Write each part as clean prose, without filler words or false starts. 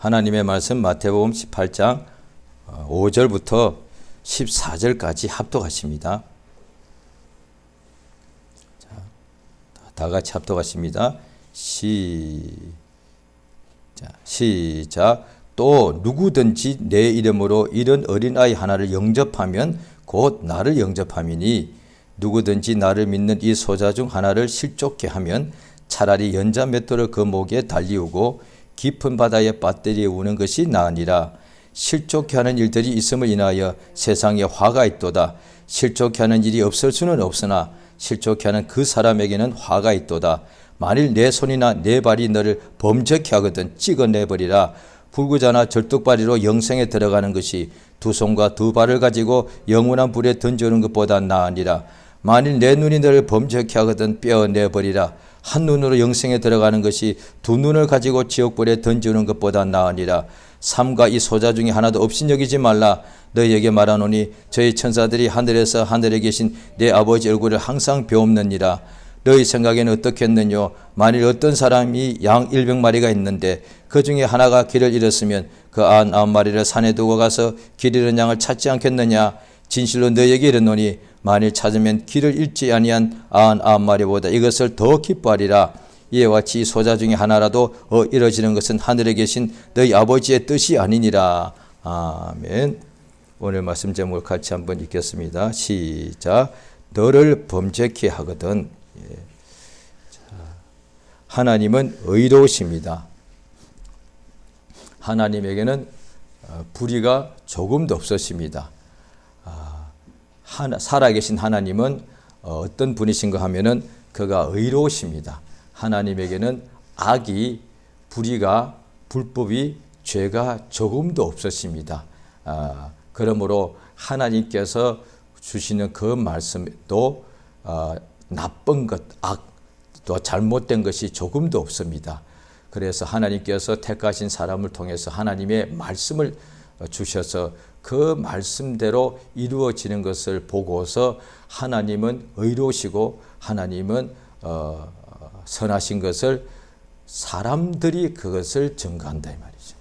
하나님의 말씀 마태복음 18장 5절부터 14절까지 합독하십니다. 자, 다 같이 합독하십니다. 시작. 또 누구든지 내 이름으로 이런 어린아이 하나를 영접하면 곧 나를 영접함이니 누구든지 나를 믿는 이 소자 중 하나를 실족케 하면 차라리 연자 맷돌을 그 목에 달리우고 깊은 바다에 빠뜨려 우는 것이 나으니라. 실족케 하는 일들이 있음을 인하여 세상에 화가 있도다. 실족케 하는 일이 없을 수는 없으나 실족케 하는 그 사람에게는 화가 있도다. 만일 내 손이나 내 발이 너를 범죄케 하거든 찍어내버리라. 불구자나 절뚝발이로 영생에 들어가는 것이 두 손과 두 발을 가지고 영원한 불에 던져오는 것보다 나으니라. 만일 내 눈이 너를 범죄케 하거든 떼어내버리라. 한 눈으로 영생에 들어가는 것이 두 눈을 가지고 지옥불에 던져오는 것보다 나으니라. 삼가 이 소자 중에 하나도 없인 여기지 말라. 너희에게 말하노니 저희 천사들이 하늘에서 하늘에 계신 내 아버지 얼굴을 항상 배옵느니라. 너희 생각에는 어떻겠느뇨? 만일 어떤 사람이 양 100마리가 있는데 그 중에 하나가 길을 잃었으면 그 99마리를 산에 두고 가서 길 잃은 양을 찾지 않겠느냐? 진실로 너희에게 이르노니 만일 찾으면 길을 잃지 아니한 99마리보다 이것을 더 기뻐하리라. 이와 같이 소자 중에 하나라도 이뤄지는 것은 하늘에 계신 너희 아버지의 뜻이 아니니라. 아멘. 오늘 말씀 제목을 같이 한번 읽겠습니다. 시작. 너를 범죄케 하거든. 하나님은 의로우십니다. 하나님에게는 불의가 조금도 없으십니다. 살아계신 하나님은 어떤 분이신가 하면은 그가 의로우십니다. 하나님에게는 악이, 불의가, 불법이, 죄가 조금도 없으십니다. 그러므로 하나님께서 주시는 그 말씀도 나쁜 것, 악, 또 잘못된 것이 조금도 없습니다. 그래서 하나님께서 택하신 사람을 통해서 하나님의 말씀을 주셔서 그 말씀대로 이루어지는 것을 보고서 하나님은 의로우시고 하나님은 선하신 것을 사람들이 그것을 증거한다 이 말이죠.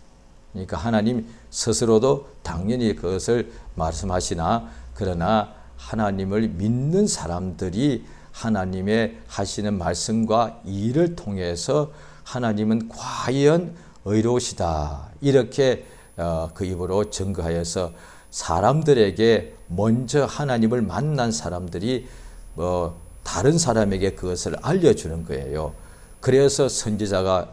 그러니까 하나님 스스로도 당연히 그것을 말씀하시나 그러나 하나님을 믿는 사람들이 하나님의 하시는 말씀과 일을 통해서 하나님은 과연 의로우시다 이렇게 그 입으로 증거하여서 사람들에게 먼저 하나님을 만난 사람들이 다른 사람에게 그것을 알려주는 거예요. 그래서 선지자가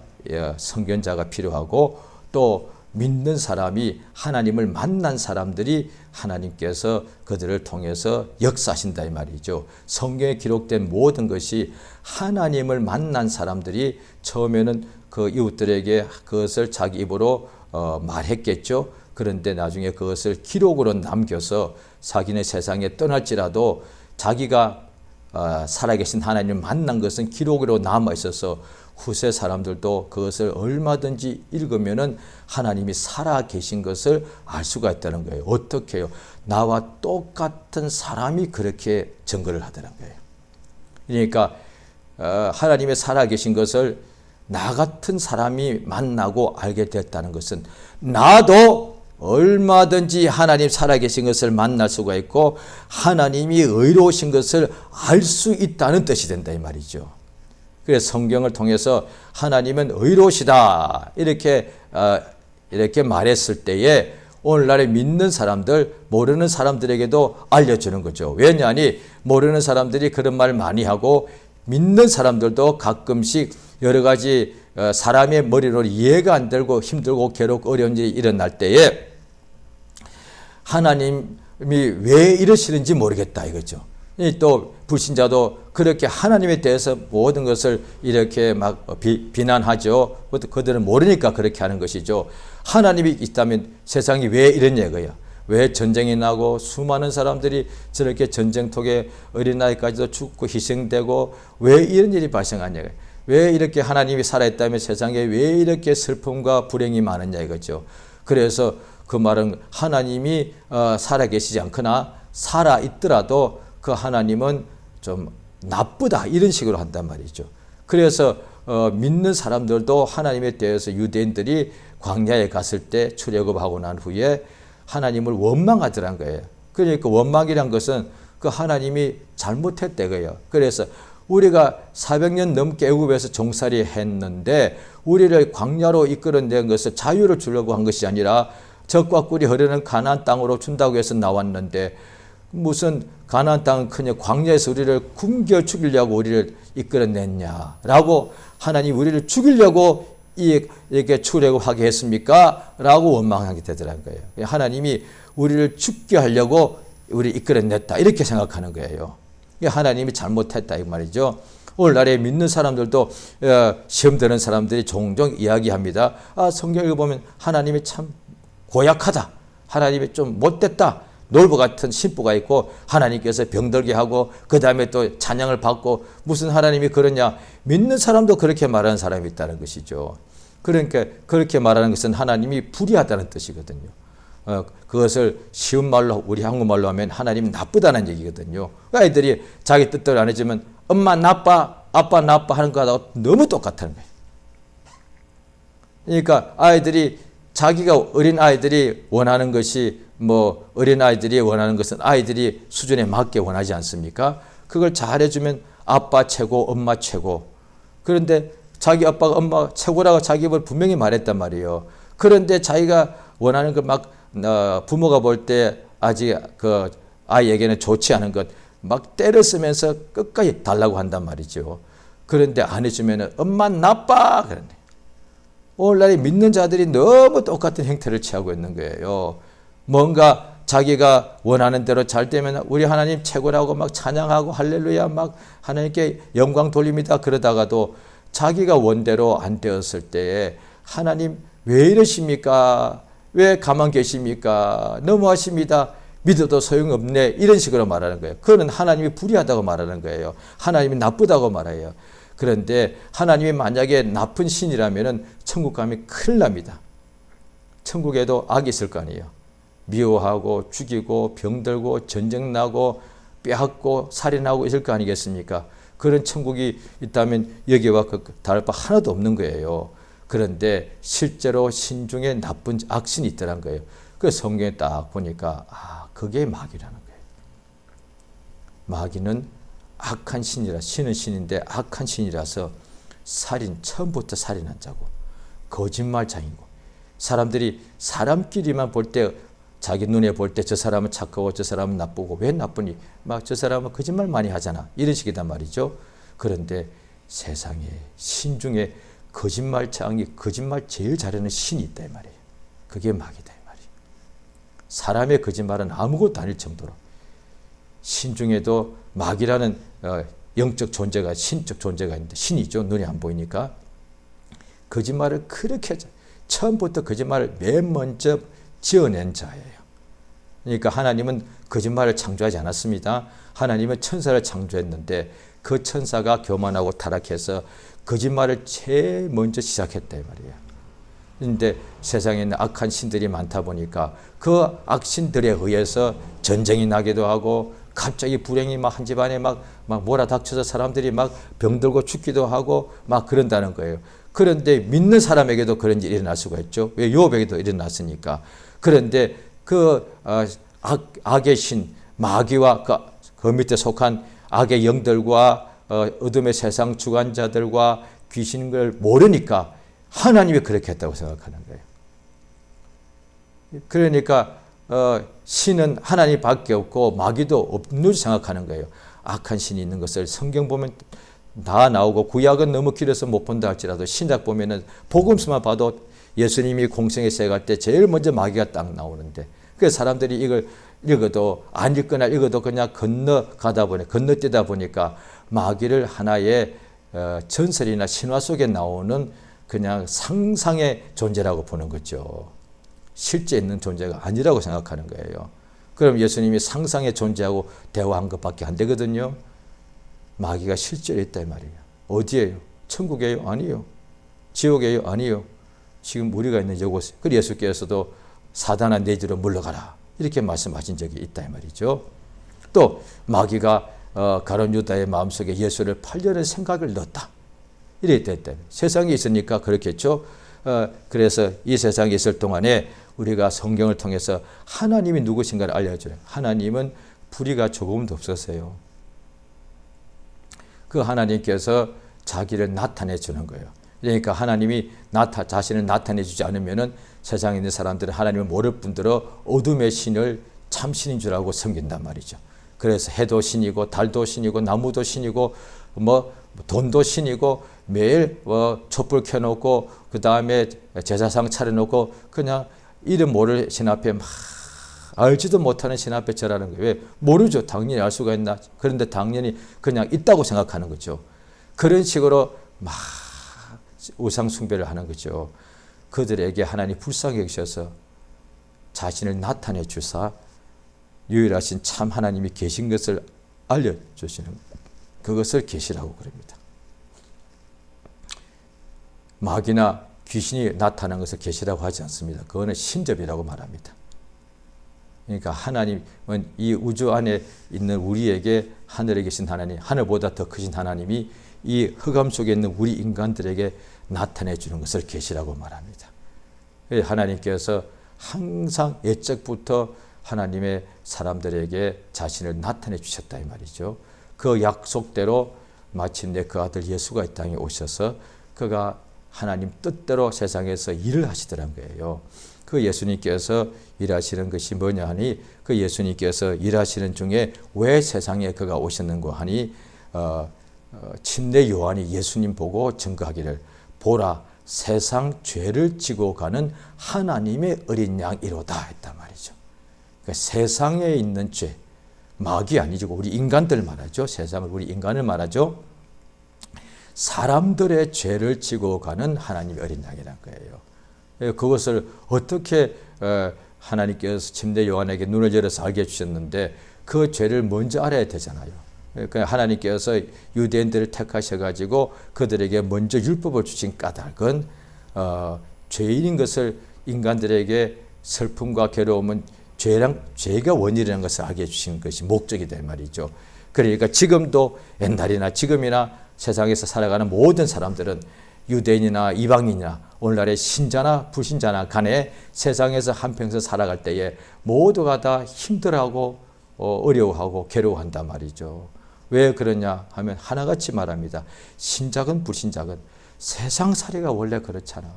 선견자가 필요하고 또 믿는 사람이 하나님을 만난 사람들이 하나님께서 그들을 통해서 역사하신다 이 말이죠. 성경에 기록된 모든 것이 하나님을 만난 사람들이 처음에는 그 이웃들에게 그것을 자기 입으로 말했겠죠. 그런데 나중에 그것을 기록으로 남겨서 자기네 세상에 떠날지라도 자기가 살아계신 하나님을 만난 것은 기록으로 남아 있어서 후세 사람들도 그것을 얼마든지 읽으면은 하나님이 살아계신 것을 알 수가 있다는 거예요. 어떻게 해요? 나와 똑같은 사람이 그렇게 증거를 하더라는 거예요. 그러니까 하나님의 살아계신 것을 나 같은 사람이 만나고 알게 됐다는 것은 나도 얼마든지 하나님 살아계신 것을 만날 수가 있고 하나님이 의로우신 것을 알 수 있다는 뜻이 된다 이 말이죠. 그래서 성경을 통해서 하나님은 의로우시다 이렇게 말했을 때에 오늘날에 믿는 사람들 모르는 사람들에게도 알려주는 거죠. 왜냐하니 모르는 사람들이 그런 말 많이 하고 믿는 사람들도 가끔씩 여러 가지 사람의 머리로 이해가 안 되고 힘들고 괴롭고 어려운 일이 일어날 때에 하나님이 왜 이러시는지 모르겠다 이거죠. 또 불신자도 그렇게 하나님에 대해서 모든 것을 이렇게 막 비난하죠. 그들은 모르니까 그렇게 하는 것이죠. 하나님이 있다면 세상이 왜 이러냐 이거야. 왜 전쟁이 나고 수많은 사람들이 저렇게 전쟁통에 어린아이까지도 죽고 희생되고 왜 이런 일이 발생하냐. 왜 이렇게 하나님이 살아있다면 세상에 왜 이렇게 슬픔과 불행이 많으냐 이거죠. 그래서 그 말은 하나님이 살아계시지 않거나 살아있더라도 그 하나님은 좀 나쁘다 이런 식으로 한단 말이죠. 그래서 믿는 사람들도 하나님에 대해서 유대인들이 광야에 갔을 때 출애굽하고 난 후에 하나님을 원망하더란 거예요. 그러니까 원망이란 것은 그 하나님이 잘못했대 거예요. 그래서 우리가 400년 넘게 애굽에서 종살이 했는데 우리를 광야로 이끌어낸 것은 자유를 주려고 한 것이 아니라 젖과 꿀이 흐르는 가나안 땅으로 준다고 해서 나왔는데 무슨 가나안 땅은 그냥 광야에서 우리를 굶겨 죽이려고 우리를 이끌어냈냐라고 하나님 우리를 죽이려고 이렇게 출애굽하게 했습니까? 라고 원망하게 되더라는 거예요. 하나님이 우리를 죽게 하려고 우리를 이끌어냈다 이렇게 생각하는 거예요. 하나님이 잘못했다 이 말이죠. 오늘날에 믿는 사람들도 시험 드는 사람들이 종종 이야기합니다. 성경 읽어보면 하나님이 참 고약하다. 하나님이 좀 못됐다. 놀부 같은 심부가 있고 하나님께서 병들게 하고 그 다음에 또 찬양을 받고 무슨 하나님이 그러냐. 믿는 사람도 그렇게 말하는 사람이 있다는 것이죠. 그러니까 그렇게 말하는 것은 하나님이 불의하다는 뜻이거든요. 그것을 쉬운 말로 우리 한국말로 하면 하나님이 나쁘다는 얘기거든요. 아이들이 자기 뜻대로 안 해주면 엄마 나빠 아빠 나빠 하는 거하고 너무 똑같다는 거예요. 그러니까 아이들이 자기가 어린 아이들이 원하는 것이 뭐 어린 아이들이 원하는 것은 아이들이 수준에 맞게 원하지 않습니까? 그걸 잘해주면 아빠 최고 엄마 최고. 그런데 자기 아빠가 엄마 최고라고 자기 입을 분명히 말했단 말이에요. 그런데 자기가 원하는 것 막 부모가 볼 때 아직 그 아이에게는 좋지 않은 것 막 때려 쓰면서 끝까지 달라고 한단 말이죠. 그런데 안 해주면 엄마 나빠 그러네. 오늘날에 믿는 자들이 너무 똑같은 행태를 취하고 있는 거예요. 뭔가 자기가 원하는 대로 잘 되면 우리 하나님 최고라고 막 찬양하고 할렐루야 막 하나님께 영광 돌립니다. 그러다가도 자기가 원대로 안 되었을 때에 하나님 왜 이러십니까? 왜 가만 계십니까? 너무하십니다. 믿어도 소용없네. 이런 식으로 말하는 거예요. 그거는 하나님이 불의하다고 말하는 거예요. 하나님이 나쁘다고 말해요. 그런데 하나님이 만약에 나쁜 신이라면 천국 가면 큰일 납니다. 천국에도 악이 있을 거 아니에요. 미워하고 죽이고 병들고 전쟁 나고 빼앗고 살인하고 있을 거 아니겠습니까? 그런 천국이 있다면 여기와 다를 바 하나도 없는 거예요. 그런데 실제로 신 중에 나쁜 악신이 있더란 거예요. 그 성경에 딱 보니까 그게 마귀라는 거예요. 마귀는 악한 신이라 신은 신인데 악한 신이라서 처음부터 살인한 자고 거짓말장이고 사람들이 사람끼리만 볼 때 자기 눈에 볼 때 저 사람은 착하고 저 사람은 나쁘고 왜 나쁘니? 막 저 사람은 거짓말 많이 하잖아. 이런 식이단 말이죠. 그런데 세상에 신 중에 거짓말장이 거짓말 제일 잘하는 신이 있다 이 말이에요. 그게 마귀다 이 말이에요. 사람의 거짓말은 아무것도 아닐 정도로 신 중에도 마귀라는 영적 존재가 신적 존재가 있는데 신이죠. 눈에 안 보이니까 거짓말을 그렇게 처음부터 거짓말을 맨 먼저 지어낸 자예요. 그러니까 하나님은 거짓말을 창조하지 않았습니다. 하나님은 천사를 창조했는데 그 천사가 교만하고 타락해서 거짓말을 제일 먼저 시작했다 이 말이에요. 그런데 세상에는 악한 신들이 많다 보니까 그 악신들에 의해서 전쟁이 나기도 하고 갑자기 불행이 막 한 집안에 막 몰아닥쳐서 사람들이 막 병들고 죽기도 하고 막 그런다는 거예요. 그런데 믿는 사람에게도 그런 일이 일어날 수가 있죠. 왜 요업에게도 일어났으니까. 그런데 그 악의 신 마귀와 그 밑에 속한 악의 영들과 어둠의 세상 주관자들과 귀신을 모르니까 하나님이 그렇게 했다고 생각하는 거예요. 그러니까 신은 하나님밖에 없고 마귀도 없는 생각하는 거예요. 악한 신이 있는 것을 성경 보면 다 나오고 구약은 너무 길어서 못 본다 할지라도 신약 보면은 복음서만 봐도 예수님이 공생에 세갈 때 제일 먼저 마귀가 딱 나오는데 그래서 사람들이 이걸 읽어도 안 읽거나 읽어도 그냥 건너뛰다 보니까 마귀를 하나의 전설이나 신화 속에 나오는 그냥 상상의 존재라고 보는 거죠. 실제 있는 존재가 아니라고 생각하는 거예요. 그럼 예수님이 상상의 존재하고 대화한 것밖에 안 되거든요. 마귀가 실제로 있다 이 말이에요. 어디에요? 천국이에요? 아니요. 지옥이에요? 아니요. 지금 우리가 있는 이곳에. 그리고 예수께서도 사단아 내 뒤로 물러가라 이렇게 말씀하신 적이 있다 이 말이죠. 또 마귀가 가룟 유다의 마음속에 예수를 팔려는 생각을 넣었다. 이래 됐다. 세상에 있으니까 그렇겠죠. 그래서 이 세상에 있을 동안에 우리가 성경을 통해서 하나님이 누구신가를 알려줘요. 하나님은 불의가 조금도 없었어요. 그 하나님께서 자기를 나타내 주는 거예요. 그러니까 하나님이 자신을 나타내 주지 않으면은 세상에 있는 사람들은 하나님을 모를 뿐더러 어둠의 신을 참 신인 줄 알고 섬긴단 말이죠. 그래서 해도 신이고 달도 신이고 나무도 신이고 뭐 돈도 신이고 매일 촛불 켜놓고 그 다음에 제사상 차려놓고 그냥 이름 모를 신 앞에 막 알지도 못하는 신 앞에 절하는 거예요. 왜? 모르죠. 당연히 알 수가 있나. 그런데 당연히 그냥 있다고 생각하는 거죠. 그런 식으로 막 우상 숭배를 하는 거죠. 그들에게 하나님 불쌍히 여기셔서 자신을 나타내 주사 유일하신 참 하나님이 계신 것을 알려주시는 그것을 계시라고 그럽니다. 마귀나 귀신이 나타난 것을 계시라고 하지 않습니다. 그거는 신접이라고 말합니다. 그러니까 하나님은 이 우주 안에 있는 우리에게 하늘에 계신 하나님, 하늘보다 더 크신 하나님이 이 흑암 속에 있는 우리 인간들에게 나타내 주는 것을 계시라고 말합니다. 하나님께서 항상 옛적부터 하나님의 사람들에게 자신을 나타내 주셨다 이 말이죠. 그 약속대로 마침내 그 아들 예수가 이 땅에 오셔서 그가 하나님 뜻대로 세상에서 일을 하시더란 거예요. 그 예수님께서 일하시는 것이 뭐냐 하니 그 예수님께서 일하시는 중에 왜 세상에 그가 오셨는가 하니 침례 요한이 예수님 보고 증거하기를 보라 세상 죄를 지고 가는 하나님의 어린 양이로다 했단 말이죠. 그러니까 세상에 있는 죄, 마귀 아니죠. 우리 인간들 말하죠. 세상을 우리 인간을 말하죠. 사람들의 죄를 지고 가는 하나님의 어린 양이란 거예요. 그것을 어떻게 하나님께서 침례 요한에게 눈을 열어서 알게 해주셨는데 그 죄를 먼저 알아야 되잖아요. 그러니까 하나님께서 유대인들을 택하셔가지고 그들에게 먼저 율법을 주신 까닭은 죄인인 것을 인간들에게 슬픔과 괴로움은 죄가 원인이라는 것을 알게 해주신 것이 목적이 될 말이죠. 그러니까 지금도 옛날이나 지금이나 세상에서 살아가는 모든 사람들은 유대인이나 이방인이나 오늘날의 신자나 불신자나 간에 세상에서 한평생 살아갈 때에 모두가 다 힘들어하고 어려워하고 괴로워한단 말이죠. 왜 그러냐 하면 하나같이 말합니다. 신자건 불신자건 세상살이가 원래 그렇잖아.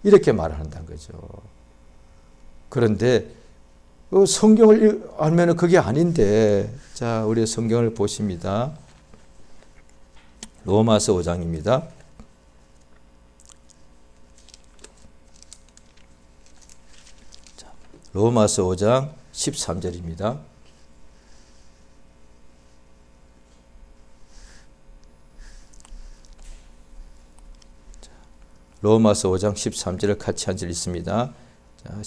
이렇게 말을 한다는 거죠. 그런데 성경을 알면 그게 아닌데 자 우리 성경을 보십니다. 로마서 5장입니다. 로마서 5장 13절입니다. 로마서 5장 13절을 같이 한 절 있습니다. 자,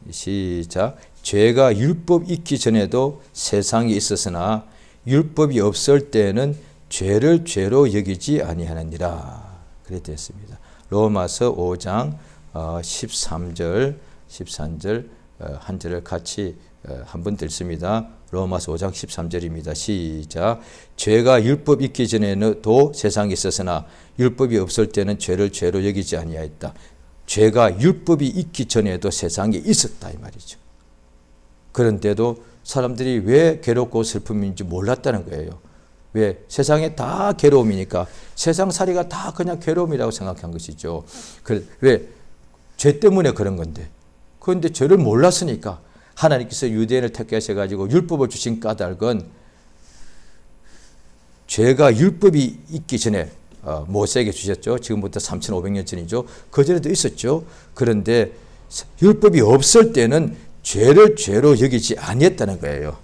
시작. 죄가 율법 있기 전에도 세상에 있었으나 율법이 없을 때에는 죄를 죄로 여기지 아니하느니라. 그래 되었습니다. 로마서 5장 13절 한 절을 같이 한번 읽습니다. 로마서 5장 13절입니다. 시작. 죄가 율법 있기 전에도 세상에 있었으나 율법이 없을 때는 죄를 죄로 여기지 아니하였다. 죄가 율법이 있기 전에도 세상에 있었다 이 말이죠. 그런데도 사람들이 왜 괴롭고 슬픔인지 몰랐다는 거예요. 왜? 세상에 다 괴로움이니까 세상살이가 다 그냥 괴로움이라고 생각한 것이죠. 왜? 죄 때문에 그런 건데. 그런데 죄를 몰랐으니까 하나님께서 유대인을 택하셔가지고 율법을 주신 까닭은 죄가 율법이 있기 전에 모세에게 주셨죠. 지금부터 3,500년 전이죠. 그전에도 있었죠. 그런데 율법이 없을 때는 죄를 죄로 여기지 아니했다는 거예요.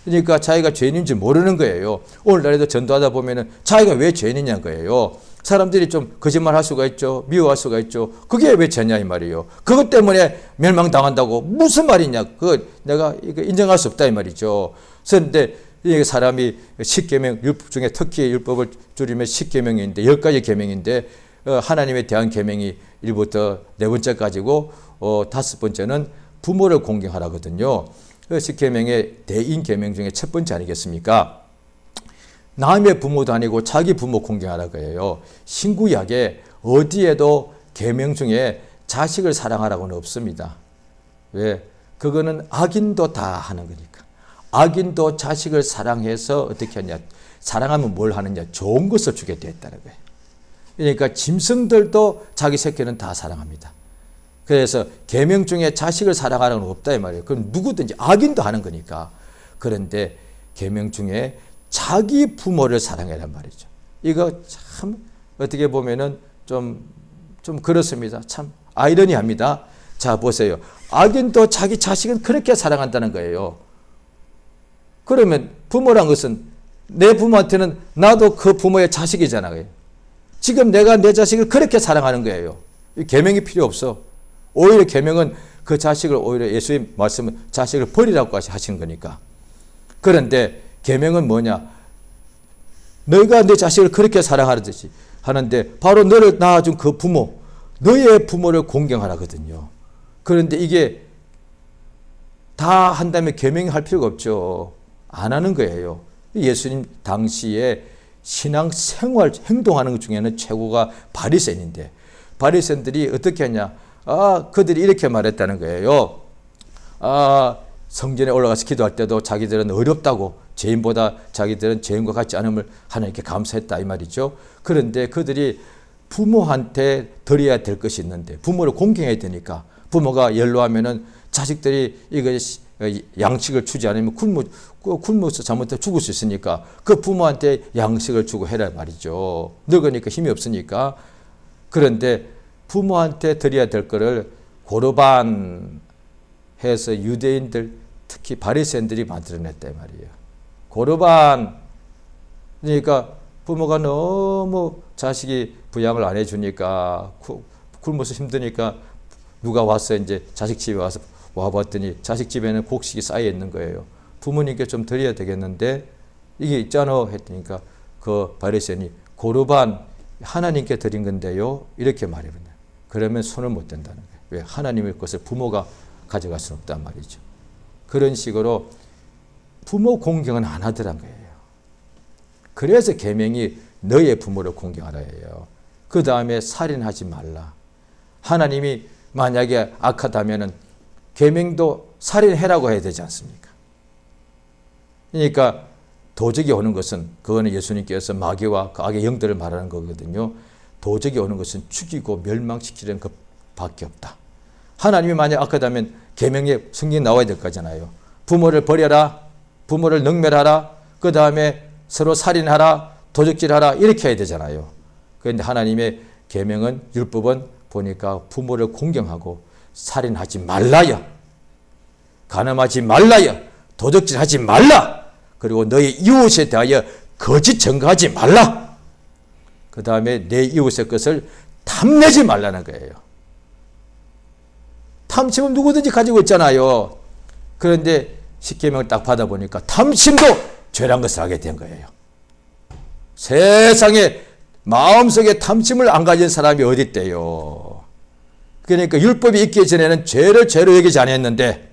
그러니까 자기가 죄인인지 모르는 거예요. 오늘날에도 전도하다 보면은 자기가 왜 죄인이냐는 거예요. 사람들이 좀 거짓말 할 수가 있죠. 미워할 수가 있죠. 그게 왜 죄냐 이 말이에요. 그것 때문에 멸망당한다고 무슨 말이냐. 그거 내가 이거 인정할 수 없다 이 말이죠. 그런데 이게 사람이 10계명 율법 중에 특히 율법을 줄이면 10계명인데 10가지 계명인데 하나님에 대한 계명이 1부터 4번째까지고 5번째는 부모를 공경하라거든요. 그 10계명의 대인 계명 중에 첫 번째 아니겠습니까? 남의 부모도 아니고 자기 부모 공경하라고 해요. 신구약에 어디에도 계명 중에 자식을 사랑하라고는 없습니다. 왜? 그거는 악인도 다 하는 거니까. 악인도 자식을 사랑해서 어떻게 하냐? 사랑하면 뭘 하느냐? 좋은 것을 주게 됐다는 거예요. 그러니까 짐승들도 자기 새끼는 다 사랑합니다. 그래서 계명 중에 자식을 사랑하라는 건 없다 이 말이에요. 그럼 누구든지 악인도 하는 거니까. 그런데 계명 중에 자기 부모를 사랑해란 말이죠. 이거 참 어떻게 보면은 좀 그렇습니다. 참 아이러니합니다. 자, 보세요. 악인도 자기 자식은 그렇게 사랑한다는 거예요. 그러면 부모란 것은 내 부모한테는 나도 그 부모의 자식이잖아요. 지금 내가 내 자식을 그렇게 사랑하는 거예요. 계명이 필요 없어. 오히려 계명은 그 자식을 오히려 예수의 말씀은 자식을 버리라고 하신 거니까. 그런데 계명은 뭐냐? 너희가 내 자식을 그렇게 사랑하듯이 하는데 바로 너를 낳아준 그 부모, 너의 부모를 공경하라거든요. 그런데 이게 다 한다면 계명이 할 필요가 없죠. 안 하는 거예요. 예수님 당시에 신앙 생활 행동하는 것 중에는 최고가 바리새인인데 바리새인들이 어떻게 하냐? 그들이 이렇게 말했다는 거예요. 성전에 올라가서 기도할 때도 자기들은 어렵다고 죄인보다 자기들은 죄인과 같지 않음을 하나님께 감사했다 이 말이죠. 그런데 그들이 부모한테 드려야 될 것이 있는데 부모를 공경해야 되니까 부모가 연로하면은 자식들이 이거 양식을 주지 않으면 굶어서 잘못해 죽을 수 있으니까 그 부모한테 양식을 주고 해라 말이죠. 늙으니까 힘이 없으니까. 그런데 부모한테 드려야 될 거를 고르반 해서 유대인들 특히 바리새인들이 만들어냈단 말이에요. 고르반 그러니까 부모가 너무 자식이 부양을 안 해주니까 굶어서 힘드니까 누가 와서 이제 자식 집에 와서 와봤더니 자식 집에는 곡식이 쌓여 있는 거예요. 부모님께 좀 드려야 되겠는데 이게 있잖아 했더니까 그 바리새인이 고르반 하나님께 드린 건데요 이렇게 말해버려요. 그러면 손을 못 댄다는 거예요. 왜? 하나님의 것을 부모가 가져갈 수는 없단 말이죠. 그런 식으로 부모 공경은 안 하더란 거예요. 그래서 계명이 너의 부모를 공경하라 해요. 그 다음에 살인하지 말라. 하나님이 만약에 악하다면은 계명도 살인해라고 해야 되지 않습니까? 그러니까 도적이 오는 것은 그거는 예수님께서 마귀와 그 악의 영들을 말하는 거거든요. 도적이 오는 것은 죽이고 멸망시키는 것밖에 없다. 하나님이 만약 악하다면 계명에 성경에 나와야 될 거잖아요. 부모를 버려라. 부모를 능멸하라. 그 다음에 서로 살인하라. 도적질하라. 이렇게 해야 되잖아요. 그런데 하나님의 계명은 율법은 보니까 부모를 공경하고 살인하지 말라요. 간음하지 말라요. 도적질하지 말라. 그리고 너희 이웃에 대하여 거짓 증거하지 말라. 그 다음에 내 이웃의 것을 탐내지 말라는 거예요. 탐심은 누구든지 가지고 있잖아요. 그런데 십계명을 딱 받아보니까 탐심도 죄란 것을 알게 된 거예요. 세상에 마음속에 탐심을 안 가진 사람이 어디 있대요. 그러니까 율법이 있기 전에는 죄를 죄로 여기지 않았는데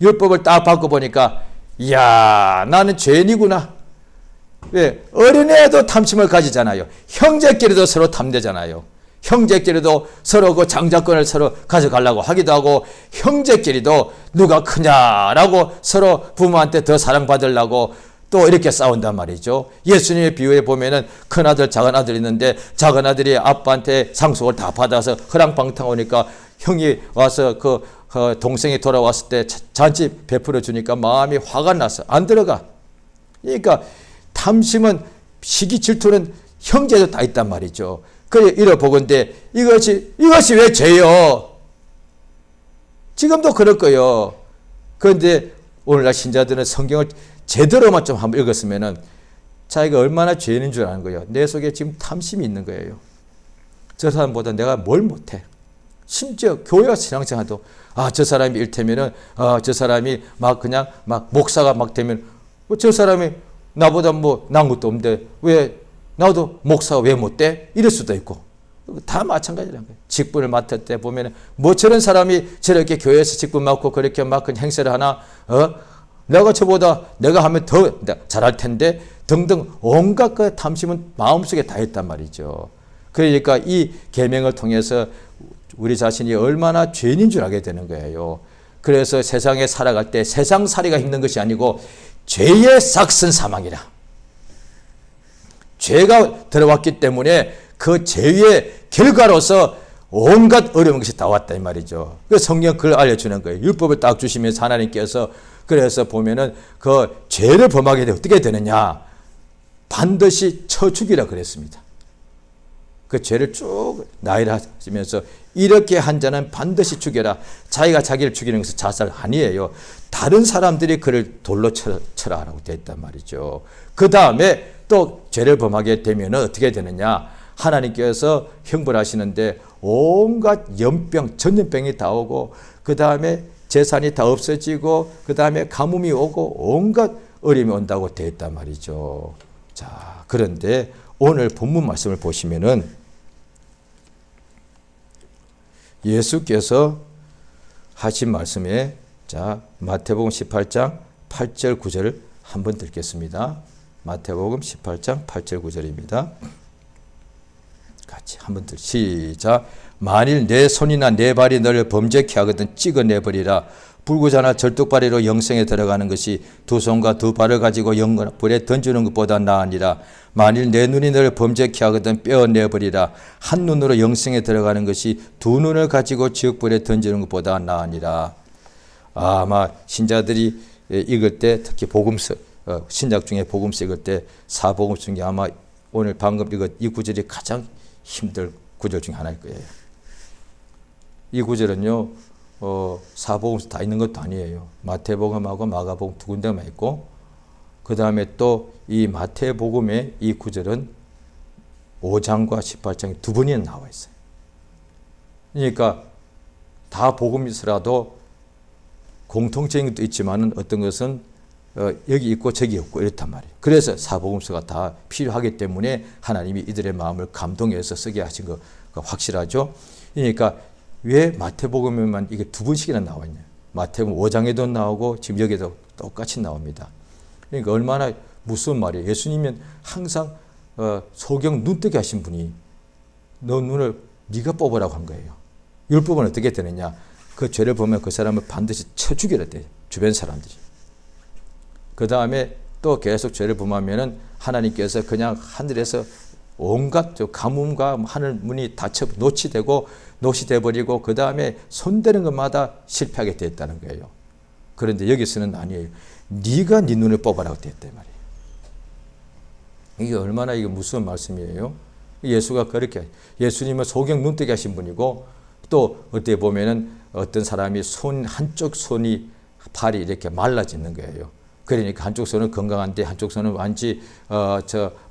율법을 딱 바꿔보니까 이야 나는 죄인이구나. 왜? 어린애도 탐심을 가지잖아요. 형제끼리도 서로 탐내잖아요. 형제끼리도 서로 그 장자권을 서로 가져가려고 하기도 하고 형제끼리도 누가 크냐라고 서로 부모한테 더 사랑받으려고 또 이렇게 싸운단 말이죠. 예수님의 비유에 보면은 큰아들 작은아들 있는데 작은아들이 아빠한테 상속을 다 받아서 허랑방탕 오니까 형이 와서 그 동생이 돌아왔을 때 잔치 베풀어 주니까 마음이 화가 나서 안 들어가. 그러니까 탐심은 시기 질투는 형제도 다 있단 말이죠. 그래 이러보건대 이것이 왜 죄요? 지금도 그럴 거예요. 그런데 오늘날 신자들은 성경을 제대로만 좀 한번 읽었으면은 자기가 얼마나 죄인인 줄 아는 거예요. 내 속에 지금 탐심이 있는 거예요. 저 사람보다 내가 뭘 못해. 심지어 교회와 신앙생활도 저 사람이 일테면은 저 사람이 막 그냥 막 목사가 막 되면 저 사람이 나보다 뭐 난 것도 없는데 왜 나도 목사가 왜 못 돼? 이럴 수도 있고 다 마찬가지라는 거예요. 직분을 맡을 때 보면 뭐 저런 사람이 저렇게 교회에서 직분 맡고 그렇게 막 행세를 하나 내가 저보다 내가 하면 더 잘할 텐데 등등 온갖 그 탐심은 마음속에 다 있단 말이죠. 그러니까 이 계명을 통해서 우리 자신이 얼마나 죄인인 줄 알게 되는 거예요. 그래서 세상에 살아갈 때 세상살이가 힘든 것이 아니고 죄의 삭슨 사망이라. 죄가 들어왔기 때문에 그 죄의 결과로서 온갖 어려운 것이 다 왔다 이 말이죠. 그래서 성경 그걸 알려주는 거예요. 율법을 딱 주시면서 하나님께서 그래서 보면은 그 죄를 범하게 되면 어떻게 되느냐? 반드시 쳐 죽이라 그랬습니다. 그 죄를 쭉 나열을 하시면서 이렇게 한 자는 반드시 죽여라. 자기가 자기를 죽이는 것은 자살 아니에요. 다른 사람들이 그를 돌로 쳐라라고 되어 있단 말이죠. 그 다음에 또 죄를 범하게 되면 어떻게 되느냐? 하나님께서 형벌하시는데 온갖 연병, 전염병이 다 오고 그 다음에 재산이 다 없어지고 그 다음에 가뭄이 오고 온갖 어려움이 온다고 되어 있단 말이죠. 자, 그런데 오늘 본문 말씀을 보시면은 예수께서 하신 말씀에 자 마태복음 18장 8절 9절을 한번 읽겠습니다. 마태복음 18장 8절 9절입니다. 같이 한번 시작. 만일 내 손이나 내 발이 너를 범죄케 하거든 찍어내버리라. 불구자나 절뚝발이로 영생에 들어가는 것이 두 손과 두 발을 가지고 영원한 불에 던지는 것보다 나으니라. 만일 내 눈이 너를 범죄케 하거든 떼어내버리라. 한 눈으로 영생에 들어가는 것이 두 눈을 가지고 지옥불에 던지는 것보다 나으니라. 아마 신자들이 읽을 때 특히 복음서 신약 중에 복음서 읽을 때 사복음 중에 아마 오늘 방금 읽은 이 구절이 가장 힘들 구절 중에 하나일 거예요. 이 구절은요 사복음서 다 있는 것도 아니에요. 마태복음하고 마가복음 두 군데만 있고 그 다음에 또 이 마태복음의 이 구절은 5장과 18장에 두 번이나 나와 있어요. 그러니까 다 복음이서라도 공통적인 것도 있지만 어떤 것은 여기 있고 저기 없고 이렇단 말이에요. 그래서 사복음서가 다 필요하기 때문에 하나님이 이들의 마음을 감동해서 쓰게 하신 거 확실하죠. 그러니까 왜 마태복음에만 이게 두 번씩이나 나와 있냐? 마태복음 5장에도 나오고 지금 여기도 똑같이 나옵니다. 그러니까 얼마나 무서운 말이에요. 예수님은 항상 소경 눈뜨게 하신 분이 너 눈을 네가 뽑으라고 한 거예요. 율법은 어떻게 되느냐? 그 죄를 보면 그 사람을 반드시 쳐 죽여야 돼요. 주변 사람들이. 그 다음에 또 계속 죄를 범하면은 하나님께서 그냥 하늘에서 온갖 가뭄과 하늘 문이 닫혀 노치되고 노시돼버리고 그 다음에 손대는 것마다 실패하게 되었다는 거예요. 그런데 여기서는 아니에요. 네가 네 눈을 뽑아라고 되었단 말이에요. 이게 얼마나 이게 무서운 말씀이에요. 예수가 그렇게 예수님은 소경 눈뜨게 하신 분이고 또 어떻게 보면은 어떤 사람이 손 한쪽 손이 팔이 이렇게 말라지는 거예요. 그러니까 한쪽 손은 건강한데 한쪽 손은 완전히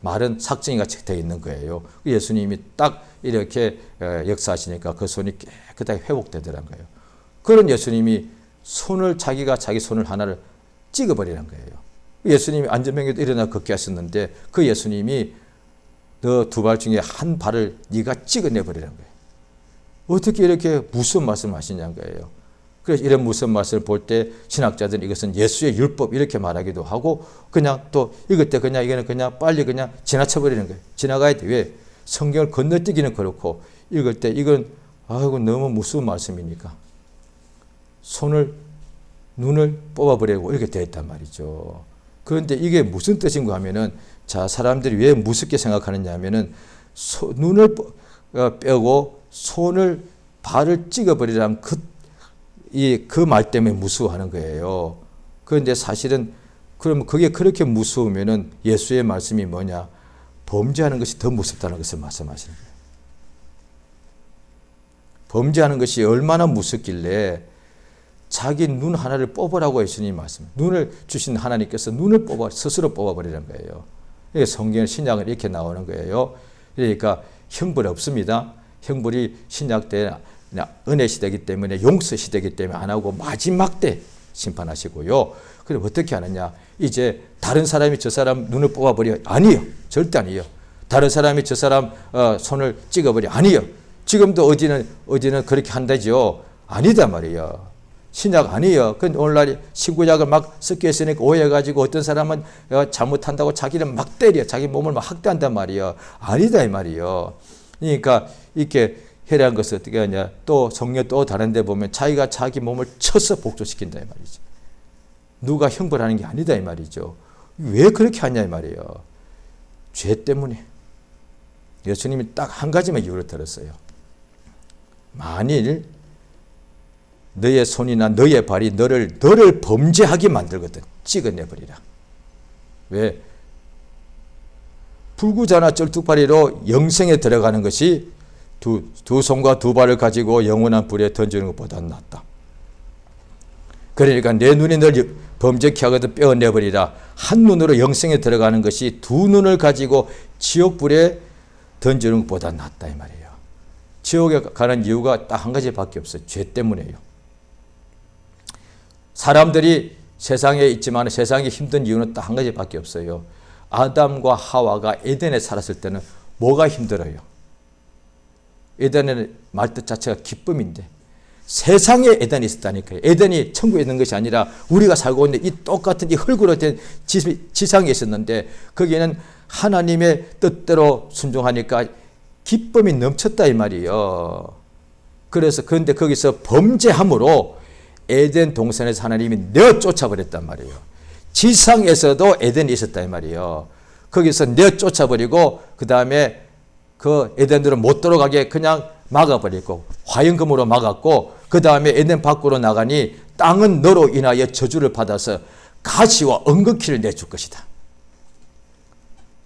마른 삭증이 같이 되어 있는 거예요. 예수님이 딱 이렇게 역사하시니까 그 손이 깨끗하게 회복되더란 거예요. 그런 예수님이 손을 자기 손을 하나를 찍어버리는 거예요. 예수님이 안전병에도 일어나 걷게 하셨는데 그 예수님이 너 두 발 중에 한 발을 네가 찍어내버리는 거예요. 어떻게 이렇게 무슨 말씀을 하시냐는 거예요. 그래서 이런 무슨 말씀을 볼 때 신학자들은 이것은 예수의 율법 이렇게 말하기도 하고 그냥 또 읽을 때 그냥 이거는 그냥 빨리 그냥 지나쳐버리는 거예요. 지나가야 돼. 왜? 성경을 건너뛰기는 그렇고 읽을 때 이건 아이고 너무 무서운 말씀이니까 눈을 뽑아버리고 이렇게 되어 있단 말이죠. 그런데 이게 무슨 뜻인가 하면은 자 사람들이 왜 무섭게 생각하느냐 하면은 눈을 빼고 손을 발을 찍어버리라면 그 말 때문에 무서워하는 거예요. 그런데 사실은 그러면 그게 그렇게 무서우면은 예수의 말씀이 뭐냐? 범죄하는 것이 더 무섭다는 것을 말씀하시는 거예요. 범죄하는 것이 얼마나 무섭길래 자기 눈 하나를 뽑으라고 예수님이 말씀해요. 눈을 주신 하나님께서 눈을 스스로 뽑아버리는 거예요. 성경 신약은 이렇게 나오는 거예요. 그러니까 형벌이 없습니다. 형벌이 신약 때 은혜 시대이기 때문에 용서 시대이기 때문에 안 하고 마지막 때 심판하시고요. 그럼 어떻게 하느냐? 이제 다른 사람이 저 사람 눈을 뽑아버려? 아니요. 절대 아니에요. 다른 사람이 저 사람 손을 찍어버려? 아니요. 지금도 어디는 그렇게 한다죠. 아니다 말이에요. 신약 아니에요. 그 오늘날 신구약을 막 섞여 있으니까 오해해가지고 어떤 사람은 잘못한다고 자기를 막 때려. 자기 몸을 막 학대한단 말이에요. 아니다 이 말이에요. 그러니까 이렇게 해라는 것을 어떻게 하냐. 또 성경 또 다른 데 보면 자기가 자기 몸을 쳐서 복종시킨다 이 말이죠. 누가 형벌하는 게 아니다 이 말이죠. 왜 그렇게 하냐 이 말이에요. 죄 때문에. 예수님이 딱 한 가지만 이유를 들었어요. 만일 너의 손이나 너의 발이 너를 범죄하게 만들거든. 찍어내버리라. 왜? 불구자나 쩔뚝발이로 영생에 들어가는 것이 두 손과 두 발을 가지고 영원한 불에 던지는 것보다 낫다. 그러니까 내 눈이 널 범죄케 하거든 빼어내버리라. 한 눈으로 영생에 들어가는 것이 두 눈을 가지고 지옥불에 던지는 것보다 낫다 이 말이에요. 지옥에 가는 이유가 딱 한 가지밖에 없어요. 죄 때문이에요. 사람들이 세상에 있지만 세상에 힘든 이유는 딱 한 가지밖에 없어요. 아담과 하와가 에덴에 살았을 때는 뭐가 힘들어요? 에덴의 말뜻 자체가 기쁨인데 세상에 에덴이 있었다니까요. 에덴이 천국에 있는 것이 아니라 우리가 살고 있는 이 똑같은 이 흙으로 된 지상에 있었는데 거기에는 하나님의 뜻대로 순종하니까 기쁨이 넘쳤다 이 말이에요. 그래서 그런데 거기서 범죄함으로 에덴 동산에서 하나님이 내쫓아버렸단 말이에요. 지상에서도 에덴이 있었다 이 말이에요. 거기서 내쫓아버리고 그 다음에 그 에덴으로 못 들어가게 그냥 막아버리고 화영금으로 막았고 그 다음에 에덴 밖으로 나가니 땅은 너로 인하여 저주를 받아서 가시와 엉겅퀴를 내줄 것이다.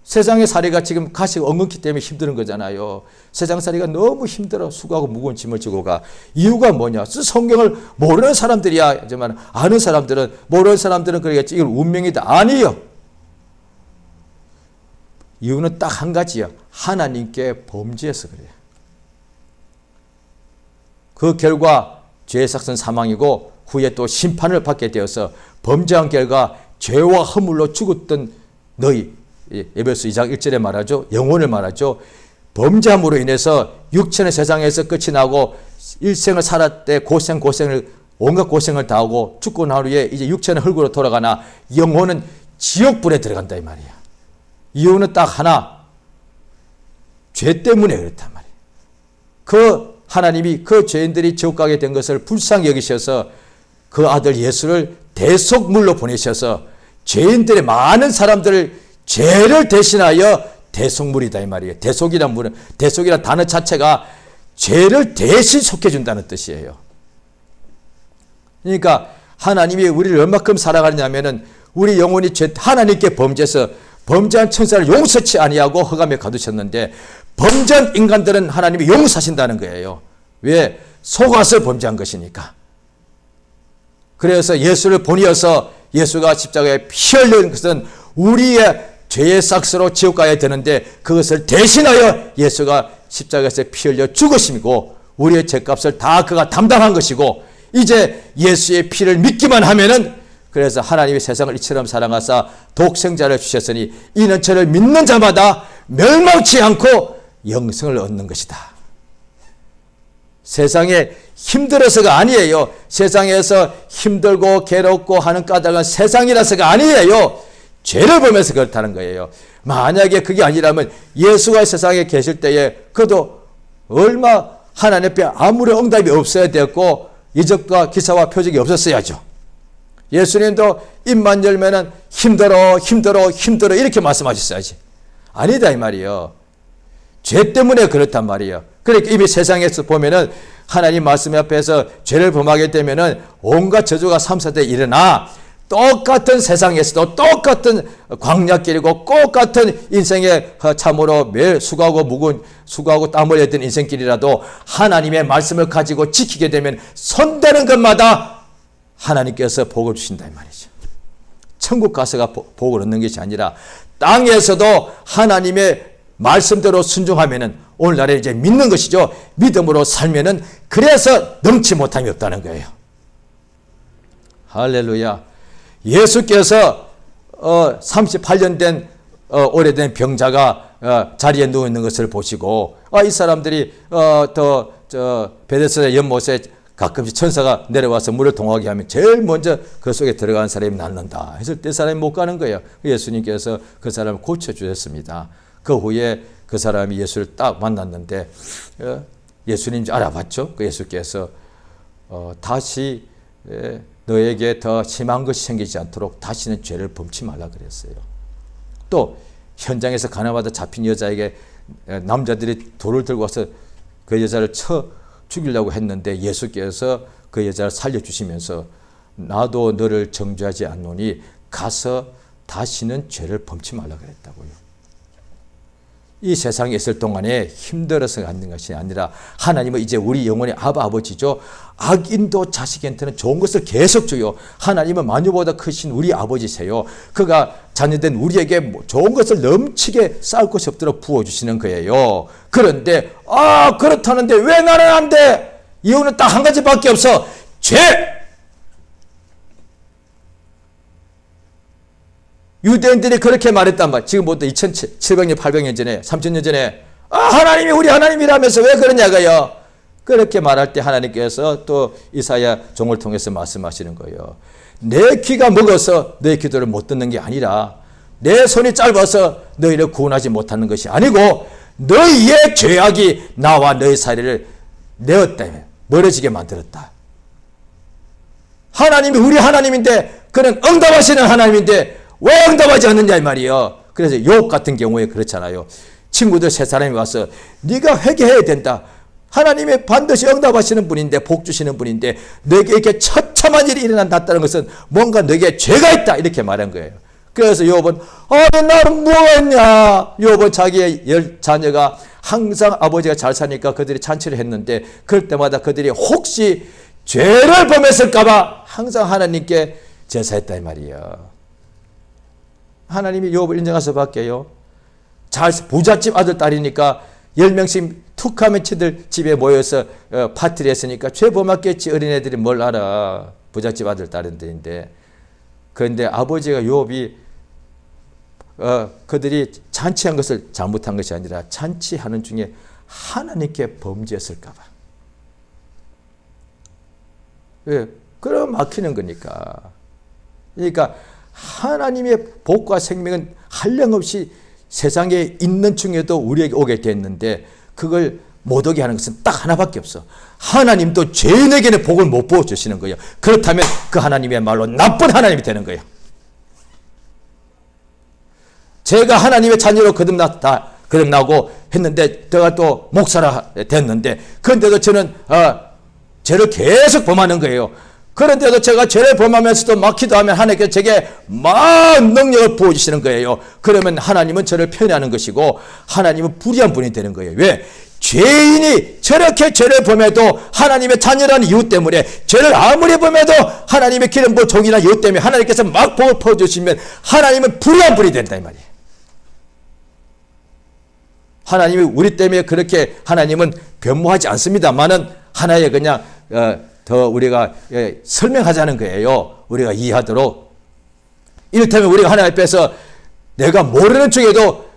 세상의 살이가 지금 가시가 엉겅퀴 때문에 힘드는 거잖아요. 세상 살이가 너무 힘들어 수고하고 무거운 짐을 지고 가. 이유가 뭐냐? 성경을 모르는 사람들이야. 하지만 아는 사람들은 모르는 사람들은 그러겠지. 이건 운명이다. 아니요. 이유는 딱 한 가지야. 하나님께 범죄해서 그래요. 그 결과 죄의 삭은 사망이고 후에 또 심판을 받게 되어서 범죄한 결과 죄와 허물로 죽었던 너희 에베소 2장 1절에 말하죠. 영혼을 말하죠. 범죄함으로 인해서 육체는 세상에서 끝이 나고 일생을 살았대 고생을 온갖 고생을 다하고 죽고 난 후에 이제 육체는 흙으로 돌아가나 영혼은 지옥불에 들어간다 이 말이야. 이유는 딱 하나. 죄 때문에 그렇단 말이에요. 그 하나님이 그 죄인들이 지옥 가게 된 것을 불쌍히 여기셔서 그 아들 예수를 대속물로 보내셔서 죄인들의 많은 사람들을 죄를 대신하여 대속물이다 이 말이에요. 대속이란 단어 자체가 죄를 대신 속해준다는 뜻이에요. 그러니까 하나님이 우리를 얼마큼 사랑하느냐면은 우리 영혼이 하나님께 범죄해서 범죄한 천사를 용서치 아니하고 흑암에 가두셨는데 범죄한 인간들은 하나님이 용서하신다는 거예요. 왜? 속아서 범죄한 것이니까. 그래서 예수를 보내어서 예수가 십자가에 피 흘린 것은 우리의 죄의 삭스로 지옥 가야 되는데 그것을 대신하여 예수가 십자가에서 피 흘려 죽으심이고 우리의 죄값을 다 그가 담당한 것이고 이제 예수의 피를 믿기만 하면은 그래서 하나님이 세상을 이처럼 사랑하사 독생자를 주셨으니 이는 저를 믿는 자마다 멸망치 않고 영생을 얻는 것이다. 세상에 힘들어서가 아니에요. 세상에서 힘들고 괴롭고 하는 까닭은 세상이라서가 아니에요. 죄를 범해서 그렇다는 거예요. 만약에 그게 아니라면 예수가 세상에 계실 때에 그도 얼마 하나님 앞에 아무런 응답이 없어야 됐고 이적과 기사와 표적이 없었어야죠. 예수님도 입만 열면은 힘들어 이렇게 말씀하셨어야지. 아니다 이 말이에요. 죄 때문에 그렇단 말이에요. 그러니까 이미 세상에서 보면은 하나님 말씀 앞에서 죄를 범하게 되면은 온갖 저주가 3,4대 일어나 똑같은 세상에서도 똑같은 광야길이고 똑같은 인생에 참으로 매일 수고하고 땀 흘렸던 인생길이라도 하나님의 말씀을 가지고 지키게 되면 손대는 것마다 하나님께서 복을 주신다 이 말이죠. 천국 가서가 복을 얻는 것이 아니라 땅에서도 하나님의 말씀대로 순종하면은 오늘날에 이제 믿는 것이죠. 믿음으로 살면은 그래서 능치 못함이 없다는 거예요. 할렐루야. 예수께서 38년 된 오래된 병자가 자리에 누워 있는 것을 보시고 이 사람들이 베데스다 연못에 가끔씩 천사가 내려와서 물을 동하게 하면 제일 먼저 그 속에 들어가는 사람이 낫는다 했을 때 사람이 못 가는 거예요. 예수님께서 그 사람을 고쳐주셨습니다. 그 후에 그 사람이 예수를 딱 만났는데 예수님 알아봤죠. 그 예수께서 다시 너에게 더 심한 것이 생기지 않도록 다시는 죄를 범치 말라 그랬어요. 또 현장에서 가나마다 잡힌 여자에게 남자들이 돌을 들고 와서 그 여자를 쳐 죽이려고 했는데 예수께서 그 여자를 살려주시면서 나도 너를 정죄하지 않노니 가서 다시는 죄를 범치 말라 그랬다고요. 이 세상에 있을 동안에 힘들어서 갖는 것이 아니라 하나님은 이제 우리 영혼의 아버지죠. 악인도 자식한테는 좋은 것을 계속 줘요. 하나님은 만유보다 크신 우리 아버지세요. 그가 자녀된 우리에게 좋은 것을 넘치게 쌓을 것이 없도록 부어주시는 거예요. 그런데 그렇다는데 왜 나는 안 돼? 이유는 딱 한 가지밖에 없어. 죄! 유대인들이 그렇게 말했단 말이야. 지금부터 2700년, 800년 전에, 3000년 전에 하나님이 우리 하나님이라면서 왜 그러냐고요. 그렇게 말할 때 하나님께서 또 이사야 종을 통해서 말씀하시는 거예요. 내 귀가 먹어서 너의 기도를 못 듣는 게 아니라 내 손이 짧아서 너희를 구원하지 못하는 것이 아니고 너희의 죄악이 나와 너희 사이를 내 때문에 멀어지게 만들었다. 하나님이 우리 하나님인데 그는 응답하시는 하나님인데 왜 응답하지 않느냐 이 말이에요. 그래서 욥 같은 경우에 그렇잖아요. 친구들 세 사람이 와서 네가 회개해야 된다. 하나님이 반드시 응답하시는 분인데 복 주시는 분인데 너에게 이렇게 처참한 일이 일어난다는 것은 뭔가 너에게 죄가 있다 이렇게 말한 거예요. 그래서 욥은 나는 뭐가 했냐. 욥은 자기의 자녀가 항상 아버지가 잘 사니까 그들이 잔치를 했는데 그럴 때마다 그들이 혹시 죄를 범했을까 봐 항상 하나님께 제사했다 이 말이에요. 하나님이 욥을 인정할 수밖에요. 부잣집 아들 딸이니까 10명씩 툭하면 치들 집에 모여서 파티를 했으니까 죄 범했겠지. 어린애들이 뭘 알아. 부잣집 아들 딸인데. 그런데 아버지가 욥이 그들이 잔치한 것을 잘못한 것이 아니라 잔치하는 중에 하나님께 범죄했을까 봐. 왜? 그럼 막히는 거니까. 그러니까 하나님의 복과 생명은 한량없이 세상에 있는 중에도 우리에게 오게 됐는데 그걸 못 오게 하는 것은 딱 하나밖에 없어. 하나님도 죄인에게는 복을 못 부어주시는 거예요. 그렇다면 그 하나님이야말로 나쁜 하나님이 되는 거예요. 제가 하나님의 자녀로 거듭나고 했는데 제가 또 목사라 됐는데 그런데도 저는 죄를 계속 범하는 거예요. 그런데도 제가 죄를 범하면서도 막 기도하면 하나님께서 제게 막 능력을 부어주시는 거예요. 그러면 하나님은 저를 편애하는 것이고 하나님은 불의한 분이 되는 거예요. 왜? 죄인이 저렇게 죄를 범해도 하나님의 자녀라는 이유 때문에 죄를 아무리 범해도 하나님의 기름 부은 종이라는 이유 때문에 하나님께서 막 복을 퍼주시면 하나님은 불의한 분이 된다 이 말이에요. 하나님이 우리 때문에 그렇게 하나님은 변모하지 않습니다만은 하나의 그냥 더 우리가 설명하자는 거예요. 우리가 이해하도록. 이를테면 우리가 하나님 앞에서 내가 모르는 중에도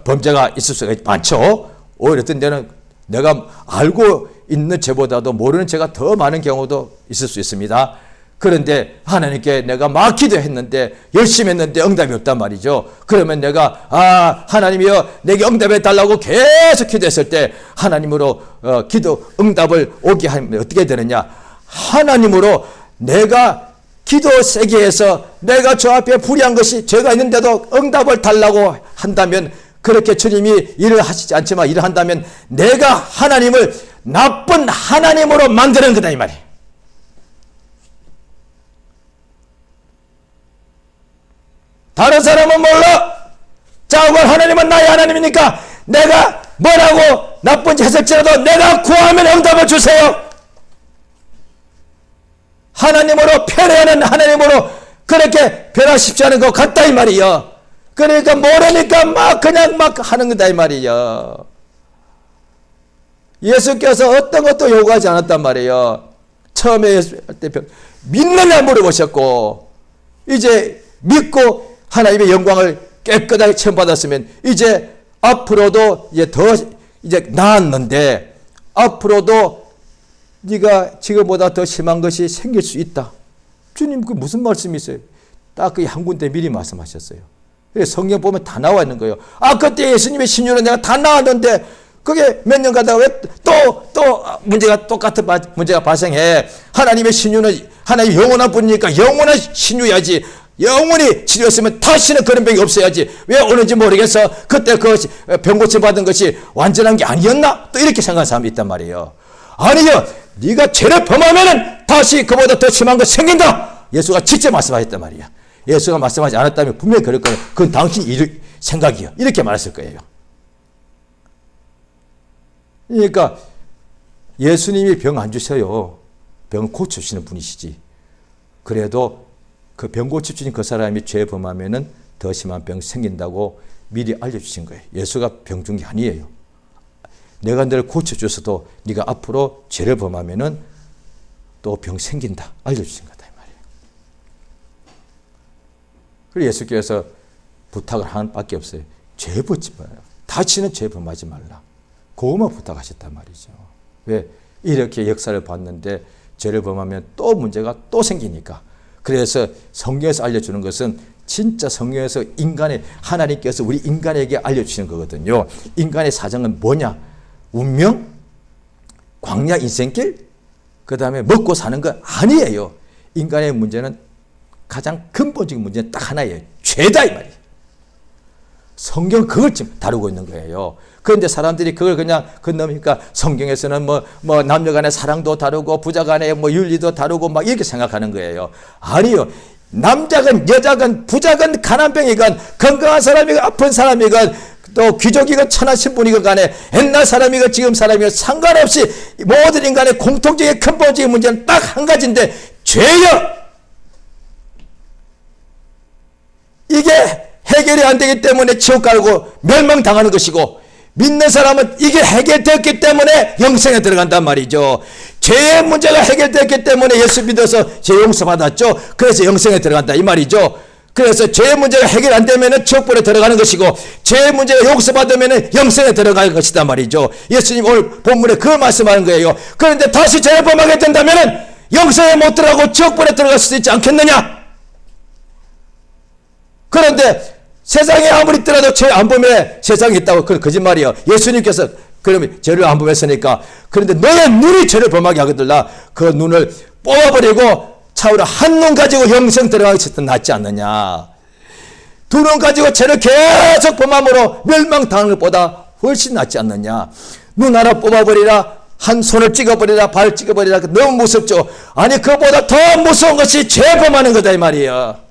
범죄가 있을 수가 많죠. 오히려 어떤 데는 내가 알고 있는 죄보다도 모르는 죄가 더 많은 경우도 있을 수 있습니다. 그런데 하나님께 내가 막 기도했는데 열심히 했는데 응답이 없단 말이죠. 그러면 내가 하나님이여 내게 응답해 달라고 계속 기도했을 때 하나님으로 기도 응답을 오게 하면 어떻게 되느냐. 하나님으로 내가 기도 세게 해서 내가 저 앞에 불의한 것이 죄가 있는데도 응답을 달라고 한다면 그렇게 주님이 일을 하시지 않지만 일을 한다면 내가 하나님을 나쁜 하나님으로 만드는 거다 이 말이에요. 다른 사람은 몰라. 자관 하나님은 나의 하나님이니까 내가 뭐라고 나쁜 짓 했을지라도 내가 구하면 응답을 주세요. 하나님으로 편애하는 하나님으로 그렇게 변화십지 않은 것 같다 이 말이요. 그러니까 모르니까 그냥 하는 거다 이 말이요. 예수께서 어떤 것도 요구하지 않았단 말이에요. 처음에 예수 때 믿느냐 물어보셨고 이제 믿고 하나님의 영광을 깨끗하게 체험받았으면 이제 앞으로도 이제 더 나았는데 앞으로도 네가 지금보다 더 심한 것이 생길 수 있다. 주님 그 무슨 말씀이세요? 딱 그 한 군데 미리 말씀하셨어요. 성경 보면 다 나와 있는 거예요. 아 그때 예수님의 신유로 내가 다 나왔는데 그게 몇 년 가다가 왜 또 문제가 똑같은 문제가 발생해. 하나님의 신유는 하나님 영원한 분이니까 영원한 신유야지. 영원히 치료했으면 다시는 그런 병이 없어야지. 왜 오는지 모르겠어. 그때 그 병 고침 받은 것이 완전한 게 아니었나? 또 이렇게 생각하는 사람이 있단 말이에요. 아니요. 네가 죄를 범하면은 다시 그보다 더 심한 거 생긴다. 예수가 직접 말씀하셨단 말이야. 예수가 말씀하지 않았다면 분명히 그럴 거예요. 그건 당신 생각이요. 이렇게 말했을 거예요. 그러니까 예수님이 병 안 주셔요. 병을 고쳐주시는 분이시지. 그래도 그 병 고쳐주신 그 사람이 죄 범하면은 더 심한 병 생긴다고 미리 알려주신 거예요. 예수가 병 준 게 아니에요. 내가 너를 고쳐줘서도 네가 앞으로 죄를 범하면은 또 병 생긴다. 알려주신 거다. 이 말이에요. 그래서 예수께서 부탁을 하는 밖에 없어요. 죄 범지 말아요. 다시는 죄 범하지 말라. 그것만 부탁하셨단 말이죠. 왜? 이렇게 역사를 봤는데 죄를 범하면 또 문제가 또 생기니까. 그래서 성경에서 알려주는 것은 진짜 성경에서 하나님께서 우리 인간에게 알려주시는 거거든요. 인간의 사정은 뭐냐? 운명? 광야 인생길? 그 다음에 먹고 사는 거 아니에요. 인간의 문제는 가장 근본적인 문제는 딱 하나예요. 죄다 이 말이에요. 성경은 그걸 지금 다루고 있는 거예요. 그런데 사람들이 그걸 그냥 건너니까 성경에서는 뭐 남녀 간의 사랑도 다루고 부자 간의 뭐 윤리도 다루고 막 이렇게 생각하는 거예요. 아니요. 남자건 여자건 부자건 가난병이건 건강한 사람이건 아픈 사람이건 또 귀족이건 천하 신분이건 간에 옛날 사람이건 지금 사람이건 상관없이 모든 인간의 공통적인 근본적인 문제는 딱 한 가지인데 죄요. 이게 해결이 안 되기 때문에 지옥 가고 멸망당하는 것이고 믿는 사람은 이게 해결되었기 때문에 영생에 들어간단 말이죠. 죄의 문제가 해결됐기 때문에 예수 믿어서 죄 용서받았죠. 그래서 영생에 들어간다 이 말이죠. 그래서 죄의 문제가 해결 안 되면 지옥불에 들어가는 것이고 죄의 문제가 용서받으면 영생에 들어갈 것이다 말이죠. 예수님 오늘 본문에 그걸 말씀하는 거예요. 그런데 다시 죄를 범하게 된다면 영생에 못 들어가고 지옥불에 들어갈 수 있지 않겠느냐. 그런데 세상에 아무리 있더라도 죄 안 범해 세상에 있다고 그건 거짓말이에요. 예수님께서 그러면 죄를 안 범했으니까 그런데 너의 눈이 죄를 범하게 하거들라 그 눈을 뽑아버리고 차후로 한 눈 가지고 영생 들어가기 더 낫지 않느냐. 두 눈 가지고 죄를 계속 범함으로 멸망당하는 것보다 훨씬 낫지 않느냐. 눈 하나 뽑아버리라 한 손을 찍어버리라 발 찍어버리라 너무 무섭죠. 아니 그보다 더 무서운 것이 죄 범하는 거다 이 말이에요.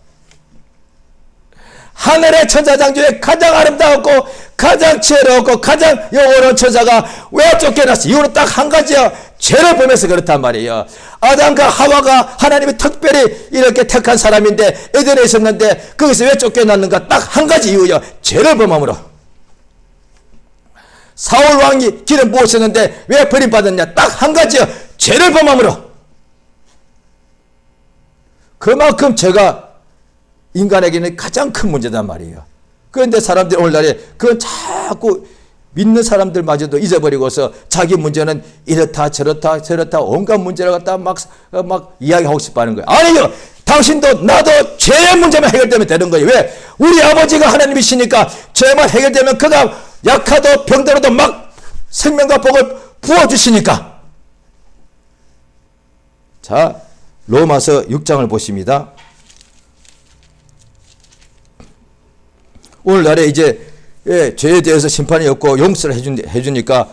하늘의 천사장 중에 가장 아름다웠고 가장 지혜로웠고 가장 영원한 천사가 왜 쫓겨났어? 이유는 딱 한 가지야. 죄를 범해서 그렇단 말이에요. 아담과 하와가 하나님이 특별히 이렇게 택한 사람인데 에덴에 있었는데 거기서 왜 쫓겨났는가? 딱 한 가지 이유야. 죄를 범함으로. 사울 왕이 길을 모셨는데 왜 버림받았냐? 딱 한 가지야. 죄를 범함으로. 그만큼 죄가 인간에게는 가장 큰 문제단 말이에요. 그런데 사람들이 오늘날에 그건 자꾸 믿는 사람들마저도 잊어버리고서 자기 문제는 이렇다 저렇다 온갖 문제를 갖다 막 이야기하고 싶어 하는 거예요. 아니요. 당신도 나도 죄의 문제만 해결되면 되는 거예요. 왜? 우리 아버지가 하나님이시니까 죄만 해결되면 그가 약하도 병들어도 막 생명과 복을 부어주시니까. 자, 로마서 6장을 보십니다. 오늘날에 이제 죄에 대해서 심판이 없고 용서를 해주니까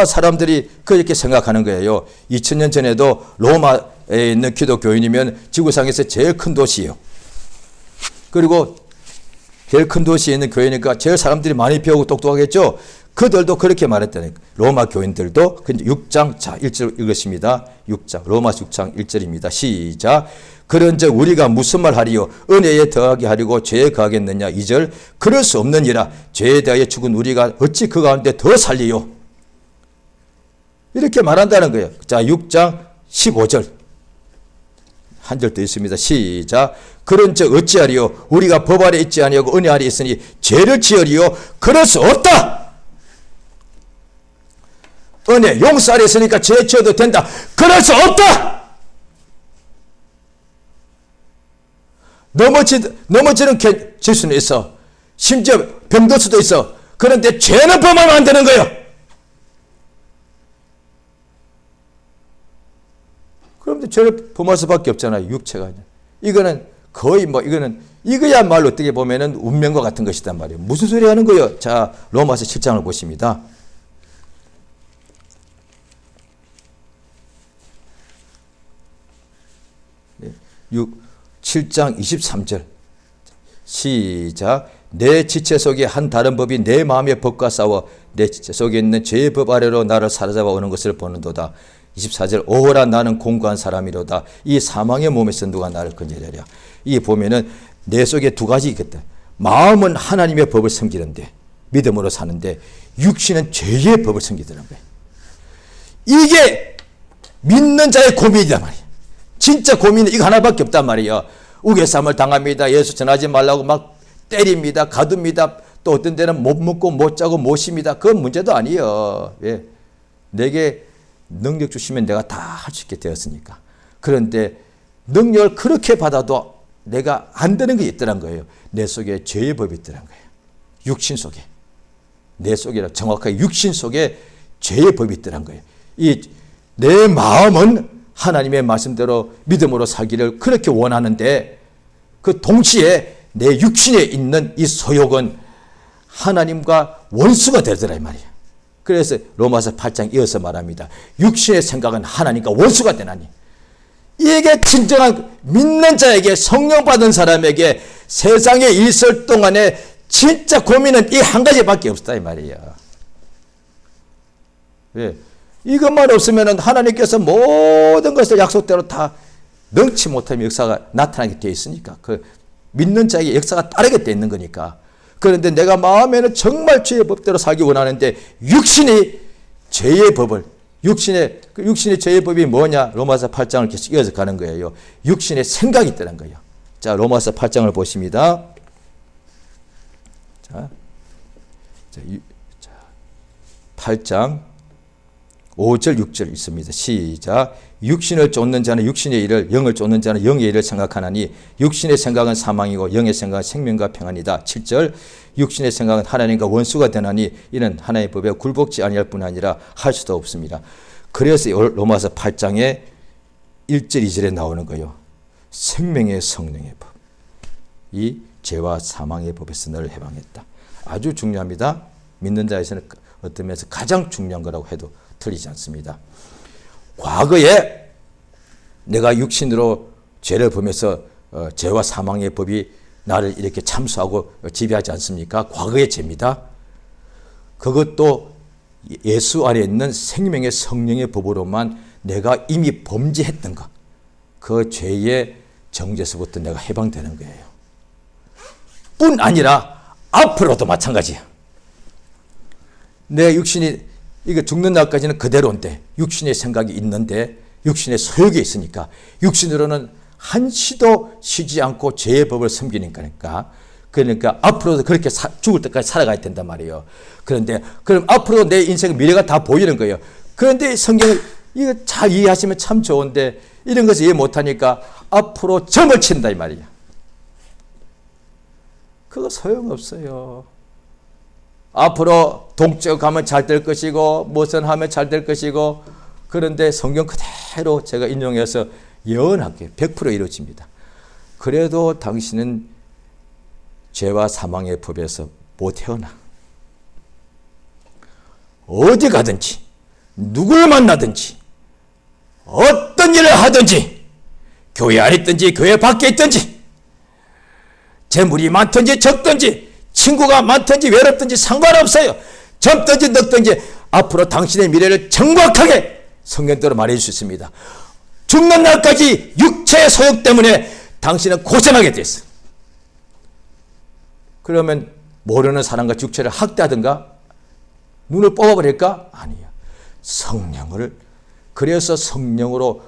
사람들이 그렇게 생각하는 거예요. 2000년 전에도 로마에 있는 기독교인이면 지구상에서 제일 큰 도시예요. 그리고 제일 큰 도시에 있는 교회니까 제일 사람들이 많이 배우고 똑똑하겠죠. 그들도 그렇게 말했다니까. 로마 교인들도 6장 자 1절 읽으십니다. 6장 로마서 6장 1절입니다. 시작. 그런즉 우리가 무슨 말 하리요? 은혜에 더하게 하려고 죄에 거하겠느냐? 2절. 그럴 수 없느니라. 죄에 대하여 죽은 우리가 어찌 그 가운데 더 살리요? 이렇게 말한다는 거예요. 자 6장 15절 한 절 더 있습니다. 시작. 그런즉 어찌하리요? 우리가 법 아래 있지 아니하고 은혜 아래 있으니 죄를 지으리요? 그럴 수 없다. 은혜, 용서 아래 있으니까 죄 지어도 된다. 그럴 수 없다. 넘어지는 수는 있어. 심지어 병들 수도 있어. 그런데 죄는 범하면 안 되는 거예요. 그럼 죄를 범할 수밖에 없잖아요. 육체가. 이거는 거의 이거야말로 어떻게 보면은 운명과 같은 것이단 말이에요. 무슨 소리 하는 거예요? 자, 로마서 7장을 보십니다. 7장 23절 시작. 내 지체 속에 한 다른 법이 내 마음의 법과 싸워 내 지체 속에 있는 죄의 법 아래로 나를 사로잡아 오는 것을 보는도다. 24절 오호라 나는 공고한 사람이로다. 이 사망의 몸에서 누가 나를 건져내랴. 이 보면은 내 속에 두 가지 있겠다. 마음은 하나님의 법을 섬기는데 믿음으로 사는데 육신은 죄의 법을 섬기더라는 거예요. 이게 믿는 자의 고민이란 말이에요. 진짜 고민은 이거 하나밖에 없단 말이에요. 우겨쌈을 당합니다. 예수 전하지 말라고 막 때립니다. 가둡니다. 또 어떤 데는 못 먹고 못 자고 못 쉽니다. 그건 문제도 아니에요. 왜? 내게 능력 주시면 내가 다 할 수 있게 되었으니까. 그런데 능력을 그렇게 받아도 내가 안 되는 게 있더란 거예요. 내 속에 죄의 법이 있더란 거예요. 육신 속에. 내 속이라 정확하게 육신 속에 죄의 법이 있더란 거예요. 내 마음은 하나님의 말씀대로 믿음으로 살기를 그렇게 원하는데 그 동시에 내 육신에 있는 이 소욕은 하나님과 원수가 되더라 이 말이에요. 그래서 로마서 8장 이어서 말합니다. 육신의 생각은 하나님과 원수가 되나니. 이게 진정한 믿는 자에게 성령 받은 사람에게 세상에 있을 동안에 진짜 고민은 이 한 가지밖에 없다 이 말이에요. 왜? 이것만 없으면 하나님께서 모든 것을 약속대로 다 능치 못하는 역사가 나타나게 되어 있으니까 그 믿는 자에게 역사가 따르게 되어 있는 거니까. 그런데 내가 마음에는 정말 죄의 법대로 살기 원하는데 육신이 죄의 법을 육신의 죄의 법이 뭐냐? 로마서 8장을 계속 이어서 가는 거예요. 육신의 생각이 있다는 거예요. 자, 로마서 8장을 보십니다. 자, 8장 5절 6절 있습니다. 시작. 육신을 쫓는 자는 육신의 일을, 영을 쫓는 자는 영의 일을 생각하나니 육신의 생각은 사망이고 영의 생각은 생명과 평안이다. 7절. 육신의 생각은 하나님과 원수가 되나니 이는 하나님의 법에 굴복지 아니할 뿐 아니라 할 수도 없습니다. 그래서 로마서 8장에 1절 2절에 나오는 거예요. 생명의 성령의 법. 이 죄와 사망의 법에서 너를 해방했다. 아주 중요합니다. 믿는 자에서는 어떤 면에서 가장 중요한 거라고 해도 틀리지 않습니다. 과거에 내가 육신으로 죄를 범해서 죄와 사망의 법이 나를 이렇게 참수하고 지배하지 않습니까? 과거의 죄입니다. 그것도 예수 안에 있는 생명의 성령의 법으로만 내가 이미 범죄했던 것, 그 죄의 정죄에서부터 내가 해방되는 거예요. 뿐 아니라 앞으로도 마찬가지야. 내 육신이 이거 죽는 날까지는 그대로인데 육신의 생각이 있는데 육신의 소욕이 있으니까 육신으로는 한시도 쉬지 않고 죄의 법을 섬기니까 그러니까 앞으로도 그렇게 죽을 때까지 살아가야 된단 말이에요. 그런데 그럼 앞으로 내 인생의 미래가 다 보이는 거예요. 그런데 성경을 이거 잘 이해하시면 참 좋은데 이런 것을 이해 못하니까 앞으로 점을 친다 이 말이야. 그거 소용없어요. 앞으로 동쪽 가면 잘 될 것이고 무슨 하면 잘 될 것이고 그런데 성경 그대로 제가 인용해서 예언할게요. 100% 이루어집니다. 그래도 당신은 죄와 사망의 법에서 못 태어나. 어디 가든지 누굴 만나든지 어떤 일을 하든지 교회 안에 있든지 교회 밖에 있든지 재물이 많든지 적든지 친구가 많든지 외롭든지 상관없어요. 젊든지 늙든지 앞으로 당신의 미래를 정확하게 성경대로 말해줄 수 있습니다. 죽는 날까지 육체의 소욕 때문에 당신은 고생하게 됐어. 그러면 모르는 사람과 육체를 학대하든가 눈을 뽑아버릴까? 아니에요. 성령을 그래서 성령으로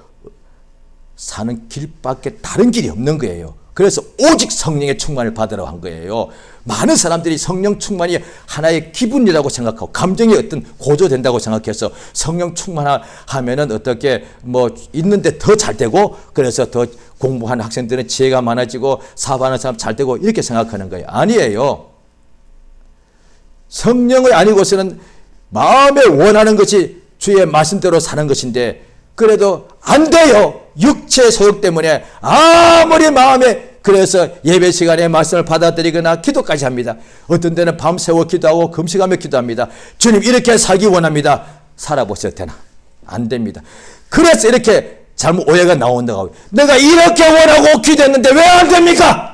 사는 길밖에 다른 길이 없는 거예요. 그래서 오직 성령의 충만을 받으라고 한 거예요. 많은 사람들이 성령 충만이 하나의 기분이라고 생각하고 감정이 어떤 고조된다고 생각해서 성령 충만하면은 어떻게 뭐 있는데 더 잘 되고 그래서 더 공부하는 학생들은 지혜가 많아지고 사업하는 사람 잘 되고 이렇게 생각하는 거예요. 아니에요. 성령이 아니고서는 마음에 원하는 것이 주의 말씀대로 사는 것인데 그래도 안 돼요. 육체의 소욕 때문에 아무리 마음에 그래서 예배 시간에 말씀을 받아들이거나 기도까지 합니다. 어떤 때는 밤새워 기도하고 금식하며 기도합니다. 주님 이렇게 살기 원합니다. 살아보셔도 되나? 안 됩니다. 그래서 이렇게 잘못 오해가 나온다고. 내가 이렇게 원하고 기도했는데 왜 안 됩니까?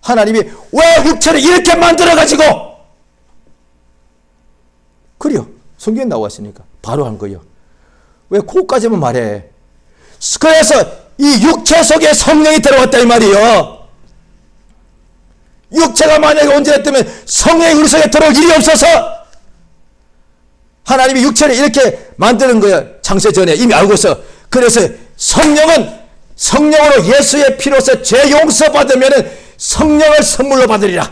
하나님이 왜 육체를 이렇게 만들어가지고 그래요. 성경에 나왔으니까 바로 한 거예요. 왜 그것까지만 말해. 그래서 이 육체 속에 성령이 들어왔다 이 말이에요. 육체가 만약에 온전했다면 성령이 우리 속에 들어올 일이 없어서 하나님이 육체를 이렇게 만드는 거예요. 창세 전에 이미 알고서. 그래서 성령은 성령으로 예수의 피로서 죄 용서받으면 성령을 선물로 받으리라.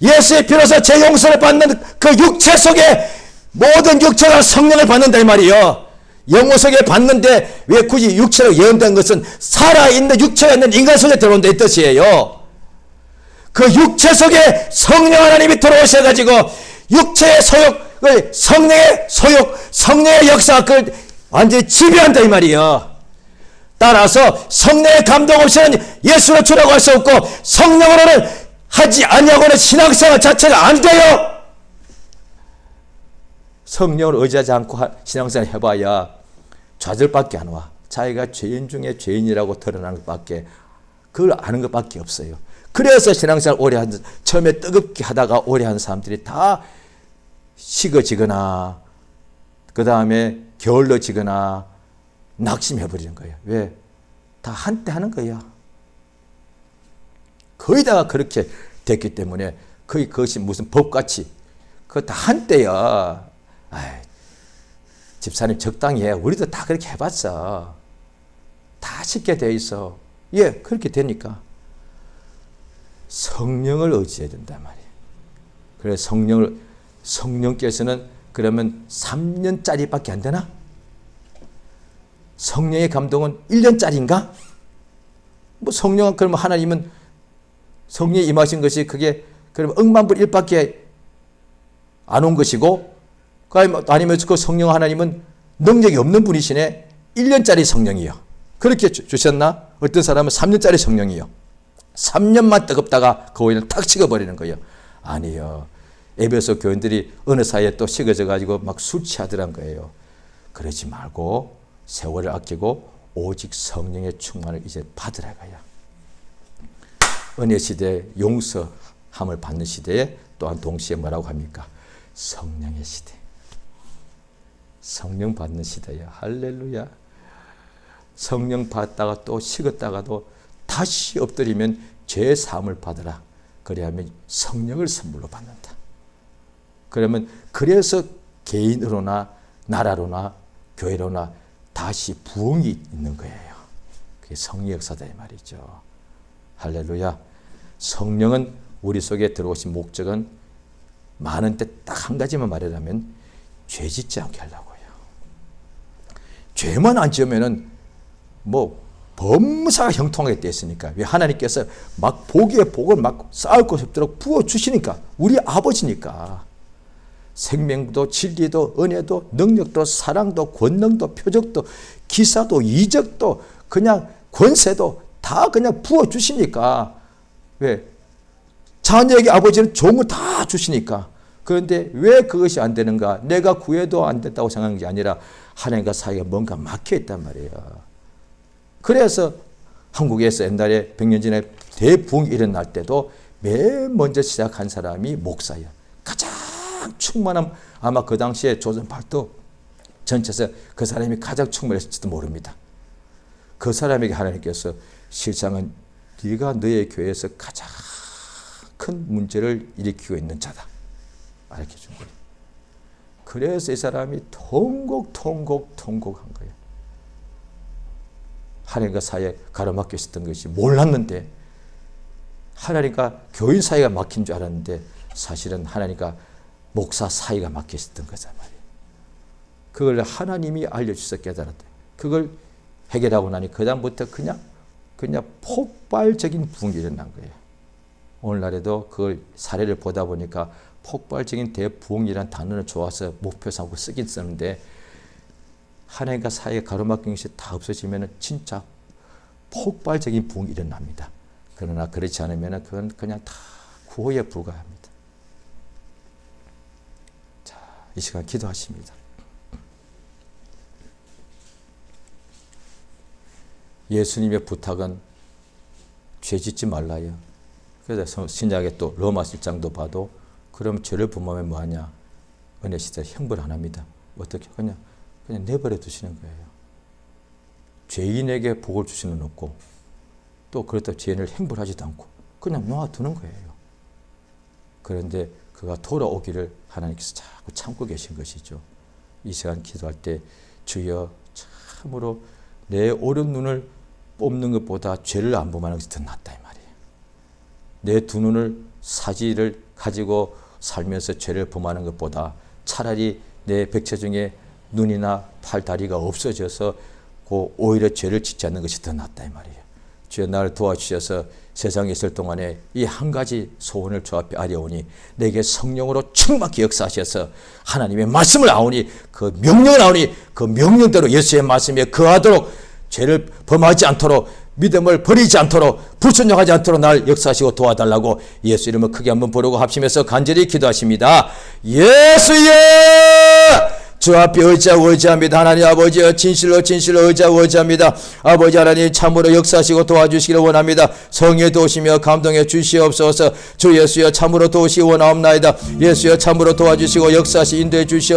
예수의 피로서 죄 용서를 받는 그 육체 속에 모든 육체가 성령을 받는다 이 말이에요. 영혼 속에 받는데 왜 굳이 육체로 예언된 것은 살아있는 육체가 있는 인간 속에 들어온다 이 뜻이에요. 그 육체 속에 성령 하나님이 들어오셔가지고 육체의 소욕을 성령의 소욕, 성령의 역사가 그걸 완전히 지배한다 이 말이에요. 따라서 성령의 감동 없이는 예수를 주라고 할 수 없고 성령으로는 하지 아니하고는 신앙생활 자체가 안 돼요. 성령을 의지하지 않고 신앙생활 해봐야 좌절밖에 안 와. 자기가 죄인 중에 죄인이라고 드러나는 것밖에 그걸 아는 것밖에 없어요. 그래서 신앙생활 오래 한 처음에 뜨겁게 하다가 오래 한 사람들이 다 식어지거나 그 다음에 게을러지거나 낙심해버리는 거예요. 왜? 다 한때 하는 거예요. 거의 다 그렇게 됐기 때문에 거의 그것이 무슨 법같이 그거 다 한때야. 아이, 집사님 적당히 해. 우리도 다 그렇게 해봤어. 다 쉽게 돼 있어. 예, 그렇게 되니까. 성령을 의지해야 된단 말이에요. 그래서 성령께서는 그러면 3년짜리밖에 안 되나? 성령의 감동은 1년짜리인가? 뭐 성령은 그러면 하나님은 성령이 임하신 것이 그게 그러면 억만불1밖에 안 온 것이고 아니면 그 성령 하나님은 능력이 없는 분이시네. 1년짜리 성령이요. 그렇게 주셨나? 어떤 사람은 3년짜리 성령이요. 3년만 뜨겁다가 그 오일을 탁 식어버리는 거예요. 아니요. 에베소 교인들이 어느 사이에 또 식어져 가지고 막 술 취하더란 거예요. 그러지 말고 세월을 아끼고 오직 성령의 충만을 이제 받으라고요. 은혜 시대 용서함을 받는 시대에 또한 동시에 뭐라고 합니까? 성령의 시대. 성령 받는 시대야. 할렐루야. 성령 받다가 또 식었다가도 다시 엎드리면 죄 사함을 받으라. 그래야면 성령을 선물로 받는다. 그러면 그래서 개인으로나 나라로나 교회로나 다시 부흥이 있는 거예요. 그게 성령 역사다 이 말이죠. 할렐루야. 성령은 우리 속에 들어오신 목적은 많은데 딱 한 가지만 말하자면 죄 짓지 않게 하려고요. 죄만 안 지으면은 뭐 범사가 형통하게 되어 있으니까. 왜? 하나님께서 막 복에 복을 막 쌓을 것 없도록 부어주시니까. 우리 아버지니까. 생명도 진리도 은혜도 능력도 사랑도 권능도 표적도 기사도 이적도 그냥 권세도 다 그냥 부어주시니까. 왜? 자녀에게 아버지는 좋은 거 다 주시니까. 그런데 왜 그것이 안 되는가? 내가 구해도 안 됐다고 생각한 게 아니라 하나님과 사이가 뭔가 막혀 있단 말이에요. 그래서 한국에서 옛날에 100년 전에 대부흥이 일어날 때도 맨 먼저 시작한 사람이 목사예요. 가장 충만한, 아마 그 당시에 조선팔도 전체에서 그 사람이 가장 충만했을지도 모릅니다. 그 사람에게 하나님께서 실상은 네가 너의 교회에서 가장 큰 문제를 일으키고 있는 자다. 알게 준 거예요. 그래서 이 사람이 통곡한 거예요. 하나님과 사이에 가로막혀 있었던 것이 몰랐는데, 하나님과 교인 사이가 막힌 줄 알았는데 사실은 하나님과 목사 사이가 막혀 있었던 거잖아요. 그걸 하나님이 알려주셔서 깨달았다. 그걸 해결하고 나니 그 다음부터 그냥 폭발적인 부흥이 일어난 거예요. 오늘날에도 그걸 사례를 보다 보니까 폭발적인 대부흥이라는 단어를 좋아서 목표 삼고 쓰긴 쓰는데, 하나님과 사이에 가로막힌 것이 다 없어지면 진짜 폭발적인 부흥이 일어납니다. 그러나 그렇지 않으면 그건 그냥 다 구호에 불과합니다. 자, 이 시간 기도하십니다. 예수님의 부탁은 죄 짓지 말라요. 그래서 신약의 또 로마 1장도 봐도 그럼 죄를 범하면 뭐하냐? 은혜 시대 형벌 안 합니다. 어떻게? 그냥 내버려 두시는 거예요. 죄인에게 복을 주시는 없고 또 그렇다고 죄인을 형벌하지도 않고 그냥 놔두는 거예요. 그런데 그가 돌아오기를 하나님께서 자꾸 참고 계신 것이죠. 이 시간 기도할 때 주여 참으로 내 오른 눈을 뽑는 것보다 죄를 안 범하는 것이 더 낫다 이 말이에요. 내 두 눈을 사지를 가지고 살면서 죄를 범하는 것보다 차라리 내 백체 중에 눈이나 팔, 다리가 없어져서 오히려 죄를 짓지 않는 것이 더 낫다 이 말이에요. 주여 나를 도와주셔서 세상에 있을 동안에 이 한 가지 소원을 주 앞에 아뢰오니 내게 성령으로 충만히 역사하셔서 하나님의 말씀을 아오니 그 명령을 아오니 그 명령대로 예수의 말씀에 거하도록 죄를 범하지 않도록 믿음을 버리지 않도록 불순종하지 않도록 날 역사하시고 도와달라고 예수 이름을 크게 한번 부르고 합심해서 간절히 기도하십니다. 예수여! 주 앞에 의지합니다. 하나님 아버지여 진실로 의지합니다. 아버지 하나님 참으로 역사하시고 도와주시기를 원합니다. 성에 도우시며 감동해 주시옵소서. 주 예수여 참으로 도우시기 원하옵나이다. 예수여 참으로 도와주시고 역사하시 인도해 주시옵소서.